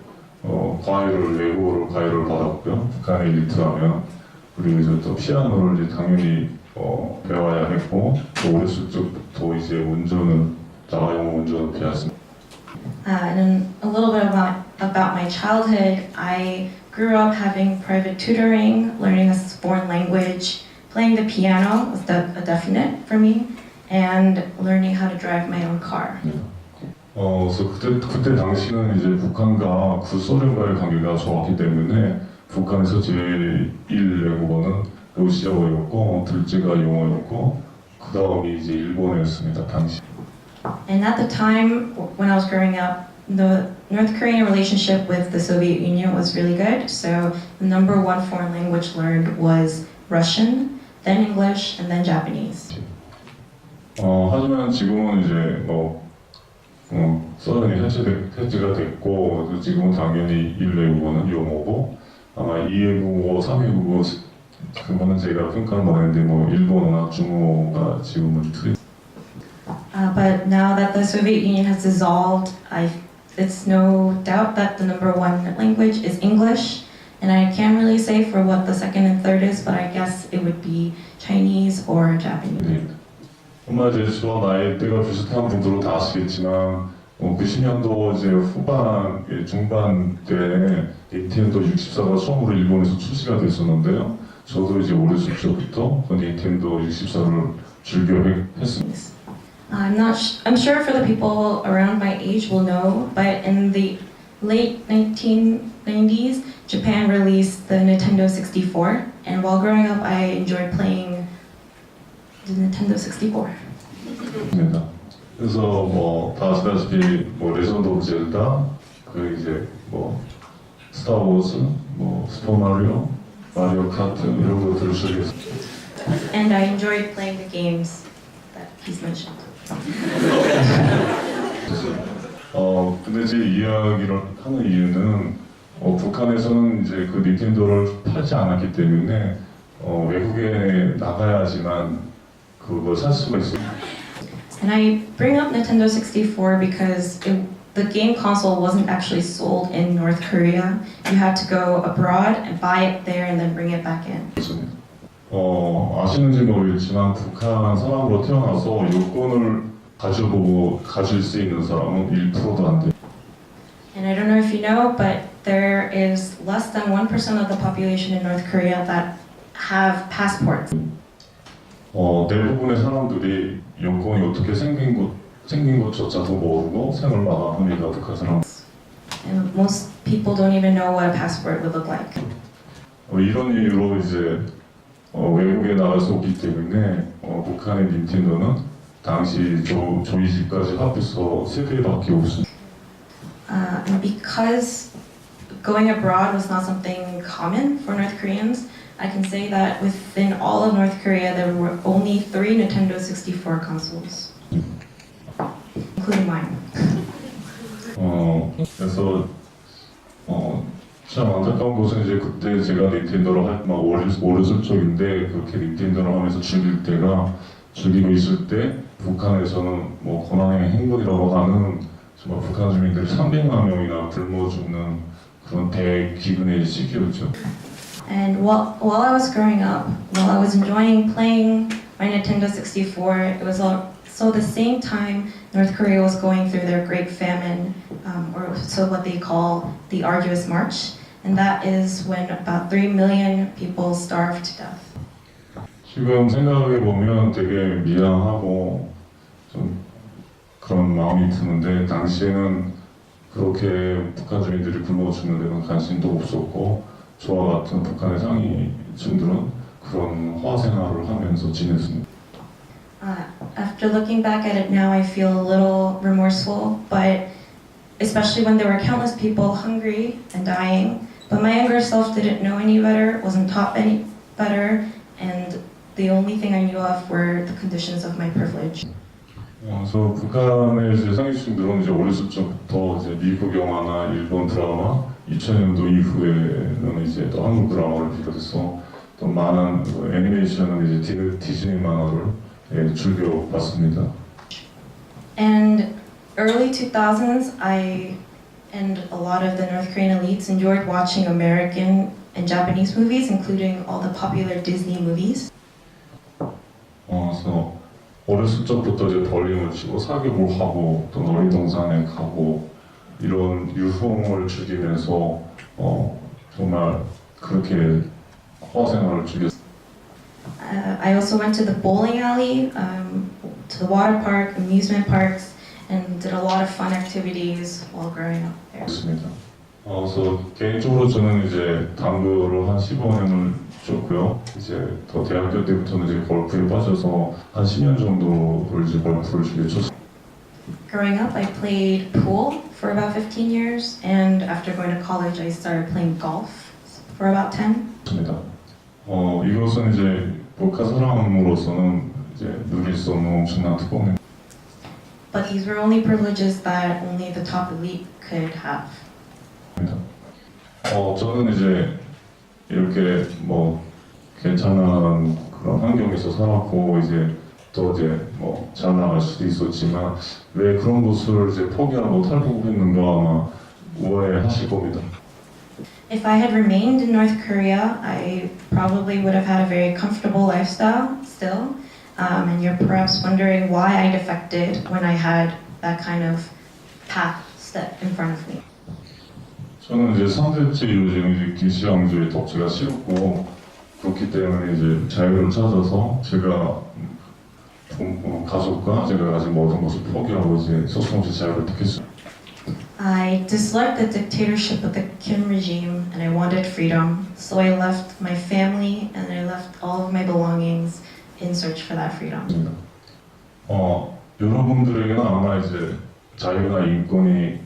Speaker 4: 외국어를 과외를 받았고요. 북한의 엘리트라면 그리고 이제 또 피아노를 이제 당연히 배워야 했고 또 어렸을 때부터 이제 자가용 운전을 배웠습니다.
Speaker 2: And a little bit about my childhood, I grew up having private tutoring, learning a foreign language, playing the piano was a definite for me, and learning how to drive my own car.
Speaker 4: 그래서 그때 당시는 이제 북한과 구소련과의 관계가 좋았기 때문에 북한에서 제1 외국어는 러시아어였고 둘째가 영어였고 그 다음이 이제 일본어였습니다 당시.
Speaker 2: And at the time when I was growing up, the North Korean relationship with the Soviet Union was really good. So the number one foreign language learned was Russian, then English, and then Japanese.
Speaker 4: 하지만 지금은 이제 서른이 해제가 됐고 그래서 지금은 당연히 1외국어는 영어고 아마 2외국어, 3외국어 그거는 제가 평가를 못했는데 일본어나 중국어가 지금은 트렌드.
Speaker 2: But now that the Soviet Union has dissolved, it's no doubt that the number one language is English. And I can't really say for what the second and third is, but I guess it would be Chinese or Japanese.
Speaker 4: 정말 이제 저와 나이대가 비슷한 분들은 다 아시겠지만 90년도 이제 후반, 중반 때 닌텐도 64가 처음으로 일본에서 출시가 됐었는데요. 저도 이제 어렸을 때부터 그 닌텐도 64를 즐겨 했습니다.
Speaker 2: I'm sure for the people around my age will know, but in the late 1990s, Japan released the Nintendo 64, and while growing up, I enjoyed playing the Nintendo 64.
Speaker 4: 그래서 다 아시다시피 레전드 오브 젤다, 그 이제 스타워즈, 슈퍼 마리오 카트 이런 것들을 즐겼습니다.
Speaker 2: And I enjoyed playing the games that he's mentioned.
Speaker 4: 근데 제 이야기를 하는 이유는 북한에서는 이제 그 닌텐도를 팔지 않았기 때문에 외국에 나가야지만 그걸 살 수가 있어요.
Speaker 2: And I bring up Nintendo 64 because the game console wasn't actually sold in North Korea. You had to go abroad and buy it there and then bring it back in.
Speaker 4: 아시는지 모르겠지만 북한 사람으로 태어나서 여권을 가질 수 있는 사람은 1%도 안 돼요.
Speaker 2: And I don't know if you know, but there is less than 1% of the population in North Korea that have passports.
Speaker 4: 대부분의 사람들이 여권이 어떻게 생긴 것조차도 모르고 생을 마감합니다. 북한 사람.
Speaker 2: And most people don't even know what a passport would look like.
Speaker 4: 이런 이유로 이제 외국에 나갈 수 없기 때문에 북한의 닌텐도는 당시 저희 집까지 합해서 3개밖에 없습니다.
Speaker 2: And because going abroad was not something common for North Koreans, I can say that within all of North Korea there were only 3 Nintendo 64 consoles, including mine.
Speaker 4: 그래서 참 안타까운 것은 이제 그때 제가 닌텐도를 어렸을 적인데 그렇게 닌텐도를 하면서 즐기고 있을 때 북한에서는 고난의 행군이라고 하는 정말 북한 주민들이 300만 명이나 굶어 죽는 그런 대기근에 시기였죠.
Speaker 2: And while I was growing up, while I was enjoying playing my Nintendo 64, it was also the same time North Korea was going through their Great Famine, or so what they call the Arduous March, and that is when about 3 million people starved to death.
Speaker 4: 지금 생각해 보면 되게 미안하고 좀 그런 마음이 드는데 당시에는 그렇게 북한 주민들이 굶어 죽는 데는 관심도 없었고 저와 같은 북한의 상위층들은 그런 화생활을 하면서 지냈습니다.
Speaker 2: After looking back at it now, I feel a little remorseful, but especially when there were countless people hungry and dying. But my younger self didn't know any better, wasn't taught any better, and the only thing I knew of were the conditions of my privilege.
Speaker 4: 그래서 북한의 이제 상위층들은 이제 어렸을 적부터 이제 미국 영화나 일본 드라마, 2000년도 이후에는 이제 또 한국 드라마를 비롯해서 또 많은 애니메이션은 이제 디즈니 만화를 즐겨 봤습니다.
Speaker 2: And early 2000s, I and a lot of the North Korean elites enjoyed watching American and Japanese movies, including all the popular Disney movies.
Speaker 4: 그래서 어렸을 적부터 이제 벌림을 치고 사격을 하고 또 놀이동산에 가고 이런 유흥을 즐기면서 정말 그렇게 화생활을 즐겼습니다.
Speaker 2: I also went to the bowling alley, to the water park, amusement parks, and did a lot of fun activities while growing up there.
Speaker 4: 그래서 개인적으로 저는 이제 당구를 한 15년을 쳤고요. 이제 더 대학교 때부터는 이제 골프에 빠져서 한 10년 정도를 이제 골프를 즐겨 쳤습니다.
Speaker 2: Growing up, I played pool for about 15 years, and after going to college, I started playing golf for about 10.
Speaker 4: 입니다. 이것은 이제 북한 사람으로서는 이제 누릴 수 없는 엄청난 특권입니다.
Speaker 2: But these were only privileges that only the top elite could have.
Speaker 4: 저는 이제 이렇게 뭐 괜찮은 그런 환경에서 살았고 이제 또 이제 뭐 잘 나갈 수도 있었지만 왜 그런 것을 이제 포기하고 탈북했는가 아마 우아해하실 겁니다.
Speaker 2: If I had remained in North Korea, I probably would have had a very comfortable lifestyle still. And you're perhaps wondering why I defected when I had that kind of path set in front of me.
Speaker 4: 저는 이제 3대째 이루어진 이제 김씨왕조의 독재가 싫었고 그렇기 때문에 이제 자유를 찾아서 제가 가족과 제가 가진 모든 것을 포기하고 이제 서슴없이 자유를 택했습니다.
Speaker 2: I disliked the dictatorship of the Kim regime and I wanted freedom, so I left my family and I left all of my belongings in search for that freedom.
Speaker 4: 여러분들에게는 아마 이제 자유나 인권이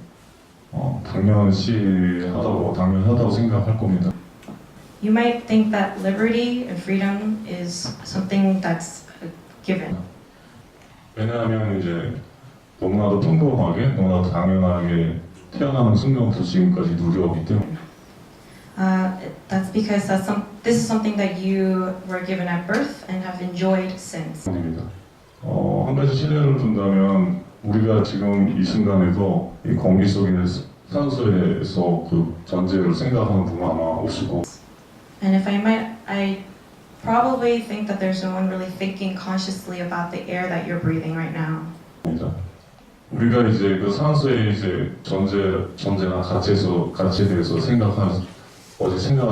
Speaker 4: 당연하다고 생각할 겁니다.
Speaker 2: You might think that liberty and freedom is something that's a given.
Speaker 4: 왜냐하면 이제 너무나도 평범하게, 너무나도 당연하게 태어나는 순간부터 지금까지 누려왔기 때문에.
Speaker 2: That's because this is something that you were given at birth and have enjoyed since.
Speaker 4: 한 가지 신뢰를 준다면 우리가 지금 이 순간에도 이 공기 속에 산소에서 그 존재를 생각하는 분은 아마 없을 거고.
Speaker 2: And if I might, I probably think that there's no one really thinking consciously about the air that you're breathing right now.
Speaker 4: 우리가 이제 그 산소의 이제 존재나 가치에 대해서 생각할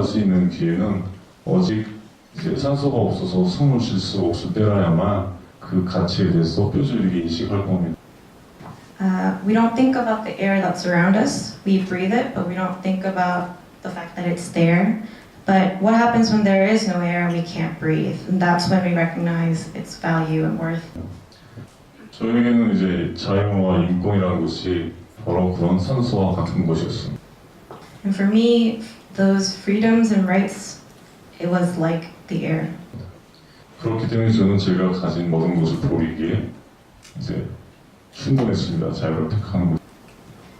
Speaker 4: 수 있는 기회는 오직 이제 산소가 없어서 숨을 쉴 수 없을 때라야만 그 가치에 대해서 뼈저리게 인식할 겁니다.
Speaker 2: We don't think about the air that's around us. We breathe it, but we don't think about the fact that it's there. But what happens when there is no air and we can't breathe? And that's when we recognize its value and worth.
Speaker 4: 저에게는 이제 자유와 인권이라는 것이 바로 그런 산소와 같은 것이었습니다.
Speaker 2: And for me, those freedoms and rights, it was like the air.
Speaker 4: 그렇기 때문에 저는 제가 가진 모든 것을 버리기에 이제 충분했습니다. 자유를 택하는 것.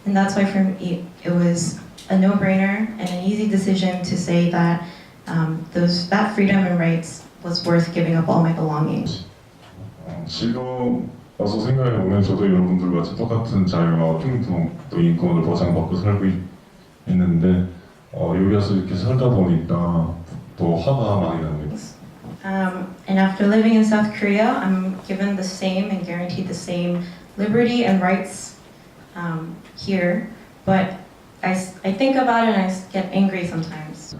Speaker 2: And that's why for me, it was a no-brainer and an easy decision to say that that freedom and rights was worth giving up all my belongings.
Speaker 4: 지금 와서 생각해 보면 저도 여러분들 같이 똑같은 자유와 평등 또 인권을 보장받고 살고 있는데 여기 와서 이렇게 살다 보니까 또 화가 많이 납니다.
Speaker 2: And after living in South Korea, I'm given the same and guaranteed the same liberty and rights here, but I think about it and I get angry sometimes.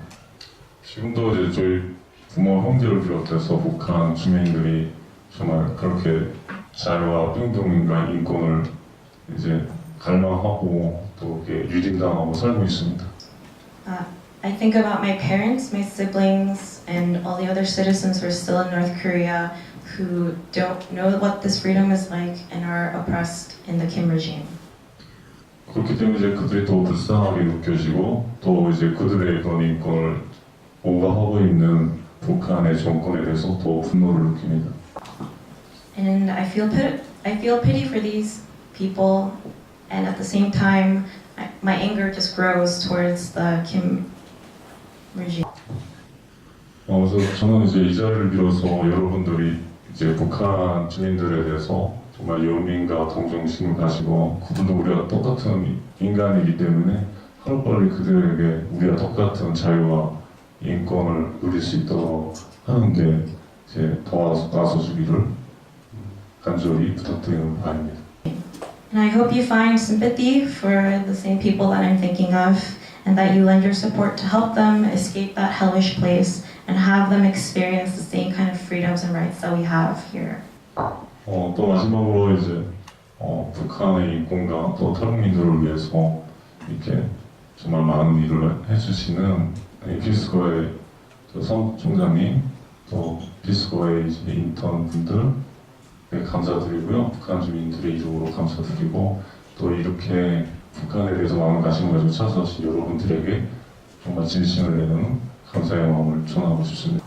Speaker 4: 지금도 이제 저희 부모 형제를 비롯해서 북한 주민들이 정말 그렇게 자유와 평등과 인권을 이제 갈망하고 또 이렇게 유린당하고 살고 있습니다.
Speaker 2: I think about my parents, my siblings, and all the other citizens who are still in North Korea who don't know what this freedom is like and are oppressed in the Kim regime.
Speaker 4: 그렇기 때문에 이제 그들이 더 불쌍하게 느껴지고 또 이제 그들의 그런 인권을 오가하고 있는 북한의 정권에 대해서 더 분노를 느낍니다.
Speaker 2: And I feel pity for these people, and at the same time, my anger just grows towards the Kim regime.
Speaker 4: 그래서 저는 이제 이 자리를 빌어서 여러분들이 이제 북한 주민들에 대해서 정말 연민과 동정심을 가지고 그들도 우리가 똑같은 인간이기 때문에 하루빨리 그들에게 우리가 똑같은 자유와 인권을 누릴 수 있도록 하는 게 이제 도와서 주기를 간절히 부탁드리는 바입니다.
Speaker 2: And I hope you find sympathy for the same people that I'm thinking of, and that you lend your support to help them escape that hellish place and have them experience the same kind of freedoms and rights that we have here.
Speaker 4: 또 마지막으로 이제 북한의 인권과 또 탈북민들을 위해서 이렇게 정말 많은 일을 해주시는 PSCORE 총장님, 또 PSCORE 인턴 분들, 감사드리고요. 북한 주민들의 이름으로 감사드리고 또 이렇게 북한에 대해서 많은 관심을 가지고 찾아주신 여러분들에게 정말 진심을 내는 감사의 마음을 전하고 싶습니다.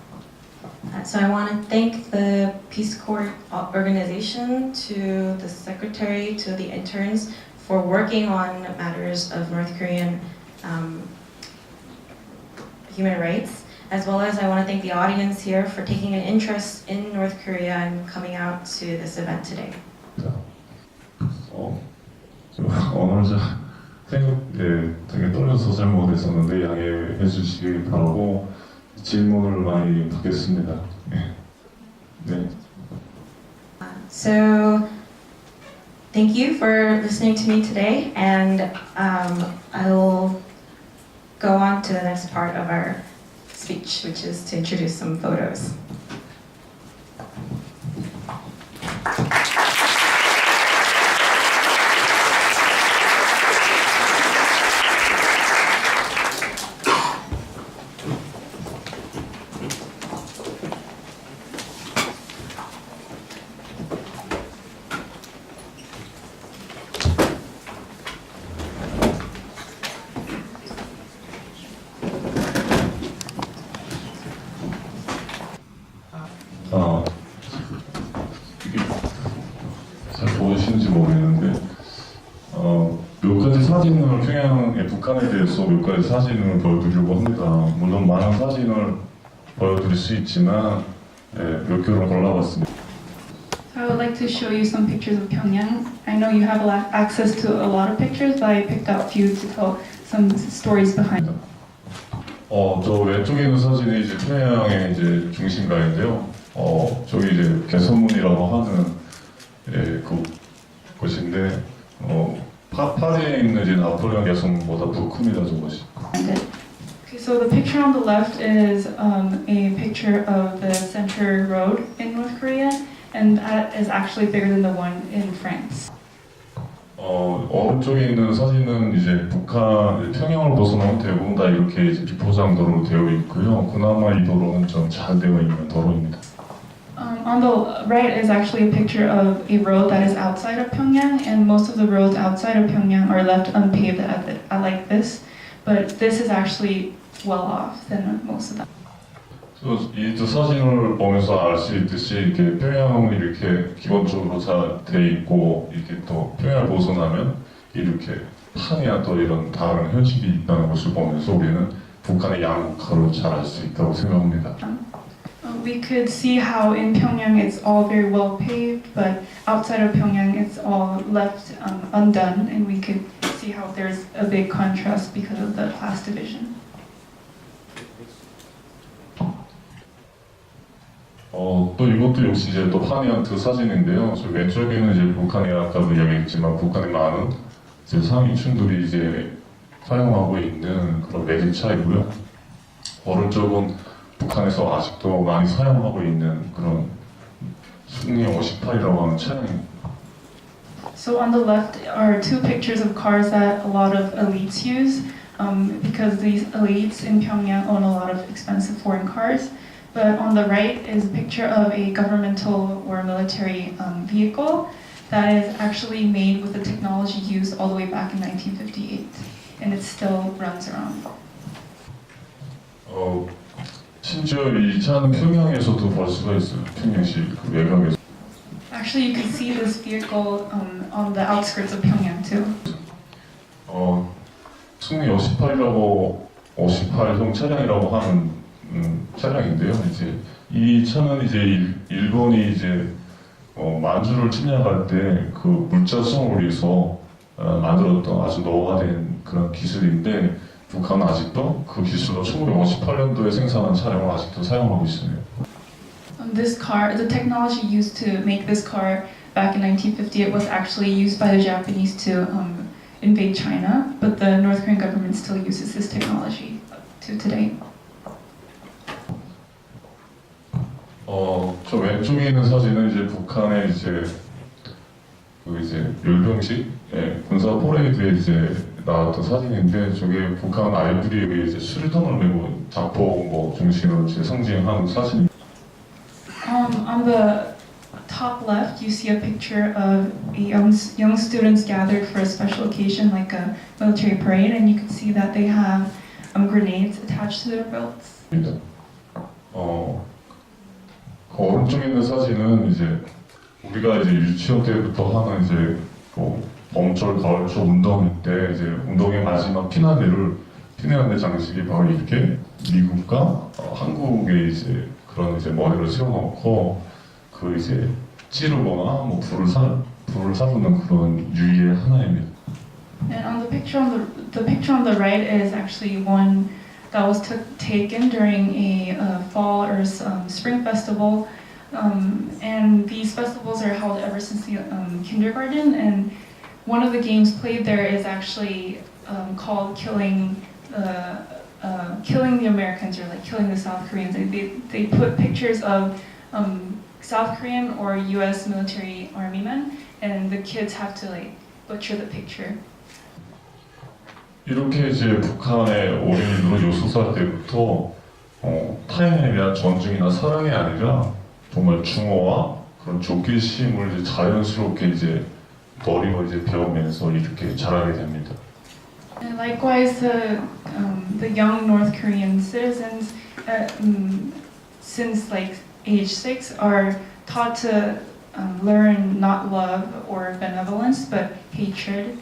Speaker 2: So I want to thank the Peace Corps organization, to the secretary, to the interns for working on matters of North Korean human rights, as well as I want to thank the audience here for taking an interest in North Korea and coming out to this event today.
Speaker 4: 오늘 되게 떨려서 잘 못했었는데 양해해 주시기 바라고 질문을 많이 받겠습니다. 네.
Speaker 2: So thank you for listening to me today, and I will go on to the next part of our speech, which is to introduce some photos.
Speaker 4: 이게 잘 보이시는지 모르겠는데 몇 가지 사진을 평양의 북한에 대해서 몇 가지 사진을 보여드리려고 합니다. 물론 많은 사진을 보여드릴 수 있지만 몇 개를 골라봤습니다.
Speaker 1: So I would like to show you some pictures of Pyongyang. I know you have access to a lot of pictures, but I picked out a few to tell some stories behind them.
Speaker 4: 저 왼쪽에 있는 사진이 이제 평양의 이제 중심가인데요. 저기 이제 개선문이라고 하는 그 곳인데 파리에 있는 이제 나폴레옹 개선문보다 더 큽니다, 저것이.
Speaker 1: Okay, so the picture on the left is a picture of the Center Road in North Korea, and that is actually bigger than the one in France.
Speaker 4: 오른쪽에 있는 사진은 이제 북한 평양을 벗어나면 대부분 다 이렇게 이제 비포장도로로 되어 있고요. 그나마 이 도로는 좀 잘 되어 있는 도로입니다.
Speaker 1: On the right is actually a picture of a road that is outside of Pyongyang, and most of the roads outside of Pyongyang are left unpaved like this, but this is actually well off than most of them.
Speaker 4: 이 두 사진을 보면서 알 수 있듯이 이렇게 평양은 이렇게 기본적으로 잘 돼 있고 이렇게 또 평양을 벗어나면 이렇게 판이나 또 이런 다른 현실이 있다는 것을 보면서 우리는 북한의 양극화를 잘 알 수 있다고 생각합니다.
Speaker 1: We could see how in Pyongyang it's all very well paved, but outside of Pyongyang it's all left undone, and we could see how there's a big contrast because of the class division.
Speaker 4: 또 이것도 역시 이제 또 판이한 두 사진인데요. 저 왼쪽에는 이제 북한이 아까도 이야기했지만 북한의 많은 이제 상위층들이 이제 사용하고 있는 그런 매개차이고요. 오른쪽은 북한에서 아직도 많이 사용하고 있는 그런 승리 58이라고 하는 차량입니다.
Speaker 1: So on the left are two pictures of cars that a lot of elites use, because these elites in Pyongyang own a lot of expensive foreign cars. But on the right is a picture of a governmental or military vehicle that is actually made with the technology used all the way back in 1958, and it still runs around.
Speaker 4: 심지어 이 차는 평양에서도 볼 수가 있어요. 평양시 그 외곽에서.
Speaker 1: Actually, you can see this vehicle on the outskirts of Pyongyang too.
Speaker 4: 승리 58이라고 58형 차량이라고 하는 차량인데요. 이제 이 차는 이제 일본이 이제 만주를 침략할 때 그 물자성을 위해서 만들었던 아주 노화된 그런 기술인데 북한은 아직도 그 기술로 1958년도에 생산한 차량을 아직도 사용하고 있습니다.
Speaker 1: This car, the technology used to make this car back in 1958 was actually used by the Japanese to invade China, but the North Korean government still uses this technology to today.
Speaker 4: 저 왼쪽에 있는 사진은 이제 북한의 이제 그 이제 열병식 군사 포레이드에 이제 나왔던 사진인데 저게 북한 아이들이 이제 수류탄을 메고 자포 뭐 중심으로 이제 상징하는 사진입니다.
Speaker 1: On the top left, you see a picture of young students gathered for a special occasion like a military parade, and you can see that they have grenades attached to their belts.
Speaker 4: 오른쪽에 있는 사진은 이제 우리가 이제 유치원 때부터 하는 이제 봄철, 가을철 운동회 때 이제 운동의 마지막 피난의 장식이 바로 이렇게 미국과 한국의 이제 그런 이제 머리를 세워놓고 그 이제 찌르거나 뭐 불을 사르는 그런 유의의 하나입니다.
Speaker 1: And on the picture on the right is actually one that was taken during a fall or spring festival, and these festivals are held ever since the kindergarten. And one of the games played there is actually called killing the Americans, or like killing the South Koreans. They put pictures of South Korean or U.S. military army men, and the kids have to like butcher the picture.
Speaker 4: 이렇게 이제 북한의 어린이들은 요소사 때부터 타인에 대한 존중이나 사랑이 아니라 정말 중어와 그런 조기심을 이제 자연스럽게 이제 머리로 이제 배우면서 이렇게 자라게 됩니다.
Speaker 1: And likewise, the young North Korean citizens, since like age 6, are taught to learn not love or benevolence, but hatred.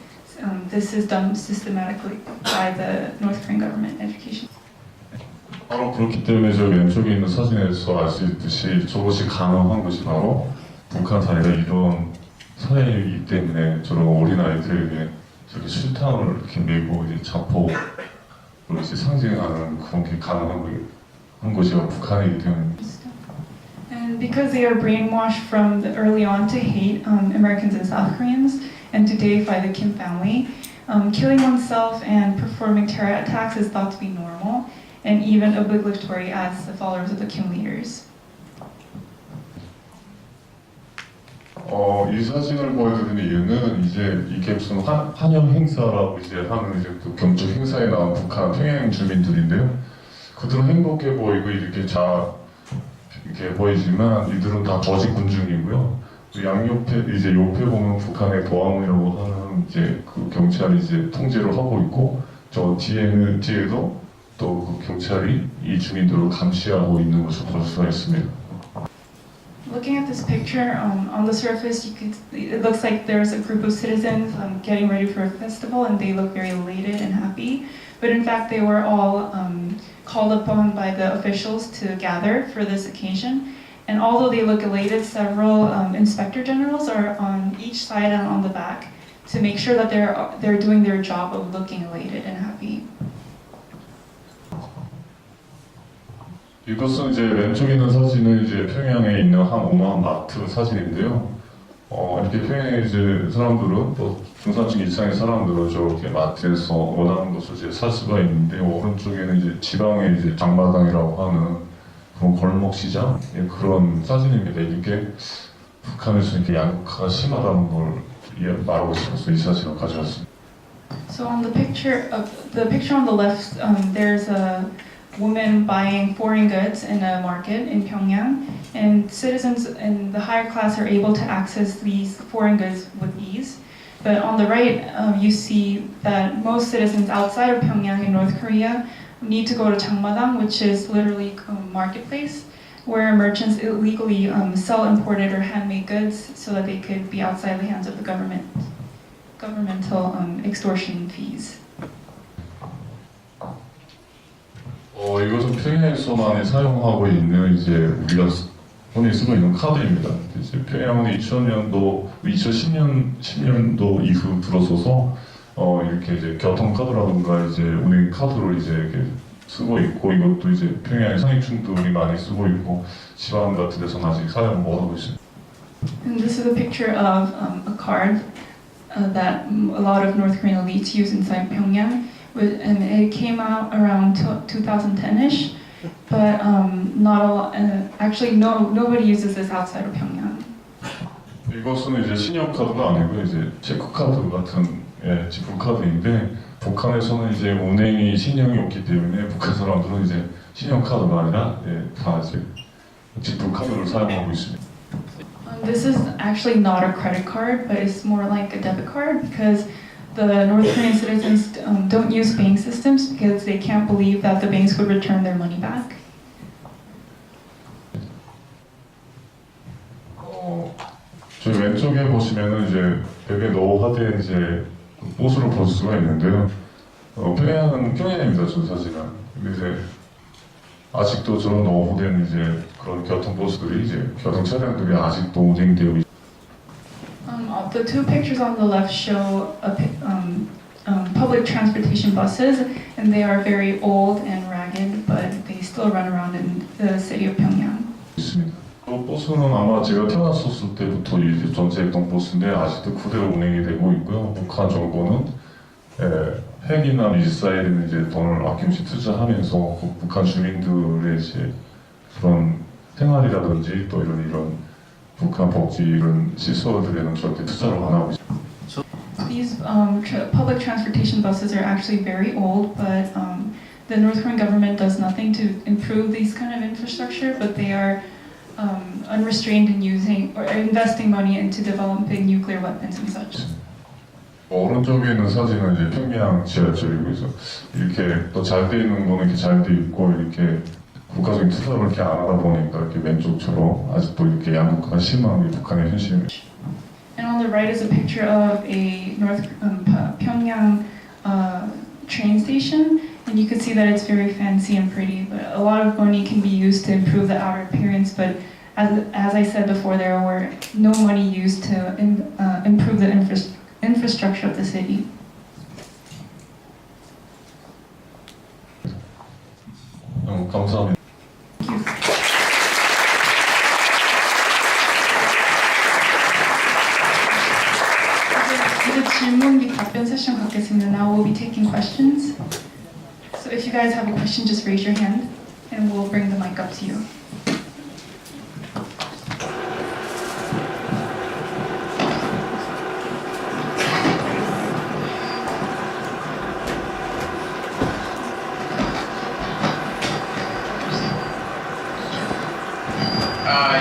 Speaker 1: This is done systematically by the North Korean government education.
Speaker 4: 바로 그렇기 때문에 저 왼쪽에 있는 사진에서 알 수 있듯이 저것이 가능한 것이 바로 북한 사회가 이런 사회이기 때문에 저런 어린아이들에게 저렇게 실탄을 이렇게 메고 이제 자포로 이제 상징하는 그런 게 가능한 것이 북한이기 때문입니다.
Speaker 1: And because they are brainwashed from early on to hate Americans and South Koreans and to deify the Kim family, killing oneself and performing terror attacks is thought to be normal and even obligatory as the followers of the Kim leaders.
Speaker 4: 이 사진을 보여드리는 이유는 이제 이게 무슨 환영 행사라고 이제 하는 이제 그 경축 행사에 나온 북한 평양 주민들인데요. 그들은 행복해 보이고 이렇게 보이지만 이들은 다 조직 군중이고요. 양옆에 이제 옆에 보면 북한의 보안이라고 하는 이제 그 경찰이 이제 통제를 하고 있고 저 뒤에도 또 그 경찰이 이 주민들을 감시하고 있는 것을 볼 수가 있습니다.
Speaker 1: Looking at this picture, on the surface, it looks like there's a group of citizens getting ready for a festival, and they look very elated and happy. But in fact, they were all called upon by the officials to gather for this occasion. And although they look elated, several inspector generals are on each side and on the back to make sure that they're doing their job of looking elated and happy.
Speaker 4: 이것은 이제 왼쪽에 있는 사진은 이제 평양에 있는 한 오마한 마트 사진인데요. 이렇게 평양에 이제 사람들은 또 중산층 이상의 사람들은 저렇게 마트에서 원하는 것을 이제 살 수가 있는데 오른쪽에는 이제 지방의 이제 장마당이라고 하는 그런 골목 시장 그런 사진입니다. 이게 북한에서 이렇게 양극화가 심하다는 걸 말하고 싶어서 이 사진을 가져왔습니다.
Speaker 1: So on the picture on the left, there's a woman buying foreign goods in a market in Pyongyang, and citizens in the higher class are able to access these foreign goods with ease. But on the right, you see that most citizens outside of Pyongyang in North Korea need to go to Changmadang, which is literally a marketplace where merchants illegally sell imported or handmade goods so that they could be outside the hands of the governmental extortion fees.
Speaker 4: 이것은 평양에서만 사용하고 있는 이제 우리가 흔히 쓰고 있는 카드입니다. 이제 평양은 2010년도 이후 들어서서 이렇게 이제 교통카드라든가 이제 은행 카드로 이제 이렇게 쓰고 있고 이것도 이제 평양의 상위층들이 많이 쓰고 있고 지방 같은 데서는 아직 사용을 못하고 있습니다.
Speaker 1: And this is a picture of a card that a lot of North Korean elites use inside Pyongyang. And it came out around 2010ish, but not a lot. Actually, nobody uses this outside of Pyongyang.
Speaker 4: 이것은 이제 신용카드가 아니고 이제 체크카드 같은 지불카드인데 북한에서는 이제 은행이 신용이 없기 때문에 북한 사람들은 이제 신용카드가 아니라 다 이제 지불카드를 사용하고 있습니다.
Speaker 1: This is actually not a credit card, but it's more like a debit card because the North Korean citizens don't use bank systems because they can't believe that the banks would return their money back.
Speaker 4: 저희 왼쪽에 보시면은 이제 되게 노화된 이제 보수를 볼 수가 있는데요. 평양입니다, 저 사진은. 근데 이제 아직도 저런 노후된 이제 그런 교통 보수들이 이제 교통 차량들이 아직도 운행되고
Speaker 1: The two pictures on the left show public transportation buses, and they are very old and ragged, but they still run around in the city of Pyongyang.
Speaker 4: 있습니다. 버스는 아마 제가 태어났었을 때부터 이제 존재했던 버스인데 아직도 그대로 운행이 되고 있고요. 북한 정부는 핵이나 미사일에는 이제 돈을 아낌없이 투자하면서 북한 주민들의 이제 그런 생활이라든지 또 이런 북한 복지 이런 시설들에는 절대 투자를 안 하고 있습니다.
Speaker 1: These public transportation buses are actually very old, but the North Korean government does nothing to improve these kind of infrastructure, but they are unrestrained in using or investing money into developing nuclear weapons and such.
Speaker 4: 오른쪽에 있는 사진은 이제 평양 지하철이고 있어. 이렇게 또 잘 돼 있는 거는 이렇게 잘 돼 있고 이렇게 국가적인 투자를 이렇게 안 하다 보니까 이렇게 왼쪽처럼 아직도 이렇게 양극화가 심한 게 북한의 현실입니다.
Speaker 1: And on the right is a picture of a Pyongyang train station, and you can see that it's very fancy and pretty. But a lot of money can be used to improve the outer appearance. But as I said before, there were no money used to improve the infrastructure of the city.
Speaker 4: 감사합니다.
Speaker 1: 이제 질문 및 답변 세션 갖겠습니다. Now we'll be taking questions. So if you guys have a question, just raise your hand, and we'll bring the mic up to you.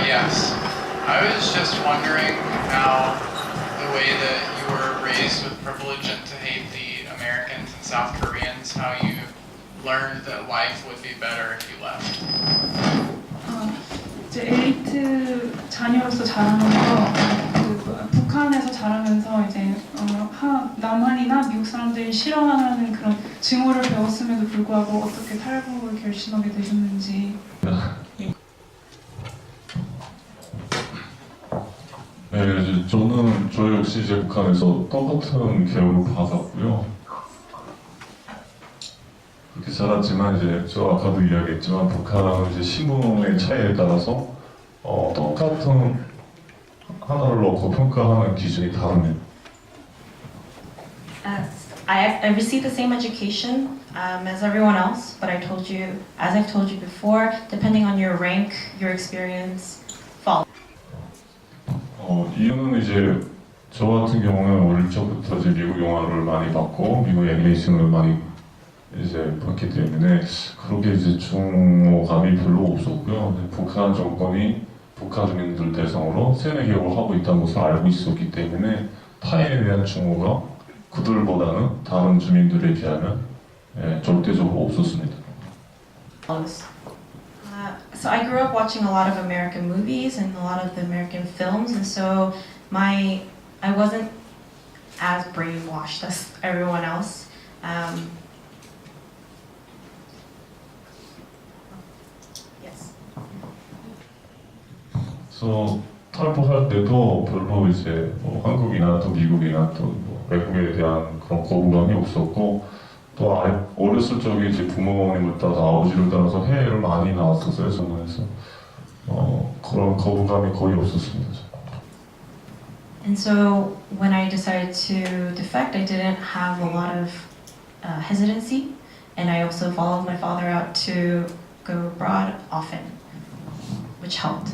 Speaker 8: Yes. I was just wondering how the way that you were raised with privilege and to hate the Americans and South Koreans, how you learned that life would be better if you left.
Speaker 1: 이제 엘리트 자녀로서 자라면서 북한에서 자라면서 이제 남한이나 미국 사람들이 싫어하는 그런 증오를 배웠음에도 불구하고 어떻게 탈북을 결심하게 되셨는지.
Speaker 4: 네, 저 역시 이제 북한에서 똑같은 교육을 받았고요. 그렇게 자랐지만 이제 저 아까도 이야기했지만 북한은 이제 신분의 차이에 따라서 똑같은 하나를 놓고 평가하는 기준이 다릅니다.
Speaker 2: I received the same education as everyone else, but as I've told you before, depending on your rank, your experience, fall.
Speaker 4: 이유는 이제 저 같은 경우는 어릴 적부터 이제 미국 영화를 많이 봤고 미국 애니메이션을 많이 이제 봤기 때문에 그렇게 이제 중모감이 별로 없었고요. 북한 정권이 북한 주민들 대상으로 세뇌 교육을 하고 있다는 것을 알고 있었기 때문에 타인에 대한 중모가 그들보다는 다른 주민들에 비하면 절대적으로 없었습니다.
Speaker 2: So I grew up watching a lot of American movies and a lot of the American films, and so I wasn't as brainwashed as everyone else. Yes.
Speaker 4: 그래서 탈북할 때도 별로 이제 한국이나 또 미국이나 또 외국에 대한 그런 거부감이 없었고 또 어렸을 적에 이제 부모님을 따라 아버지를 따라서 해외를 많이 나왔었어요. 저는 그래서 그런 거부감이 거의 없었습니다.
Speaker 2: And so when I decided to defect, I didn't have a lot of hesitancy, and I also followed my father out to go abroad often, which helped.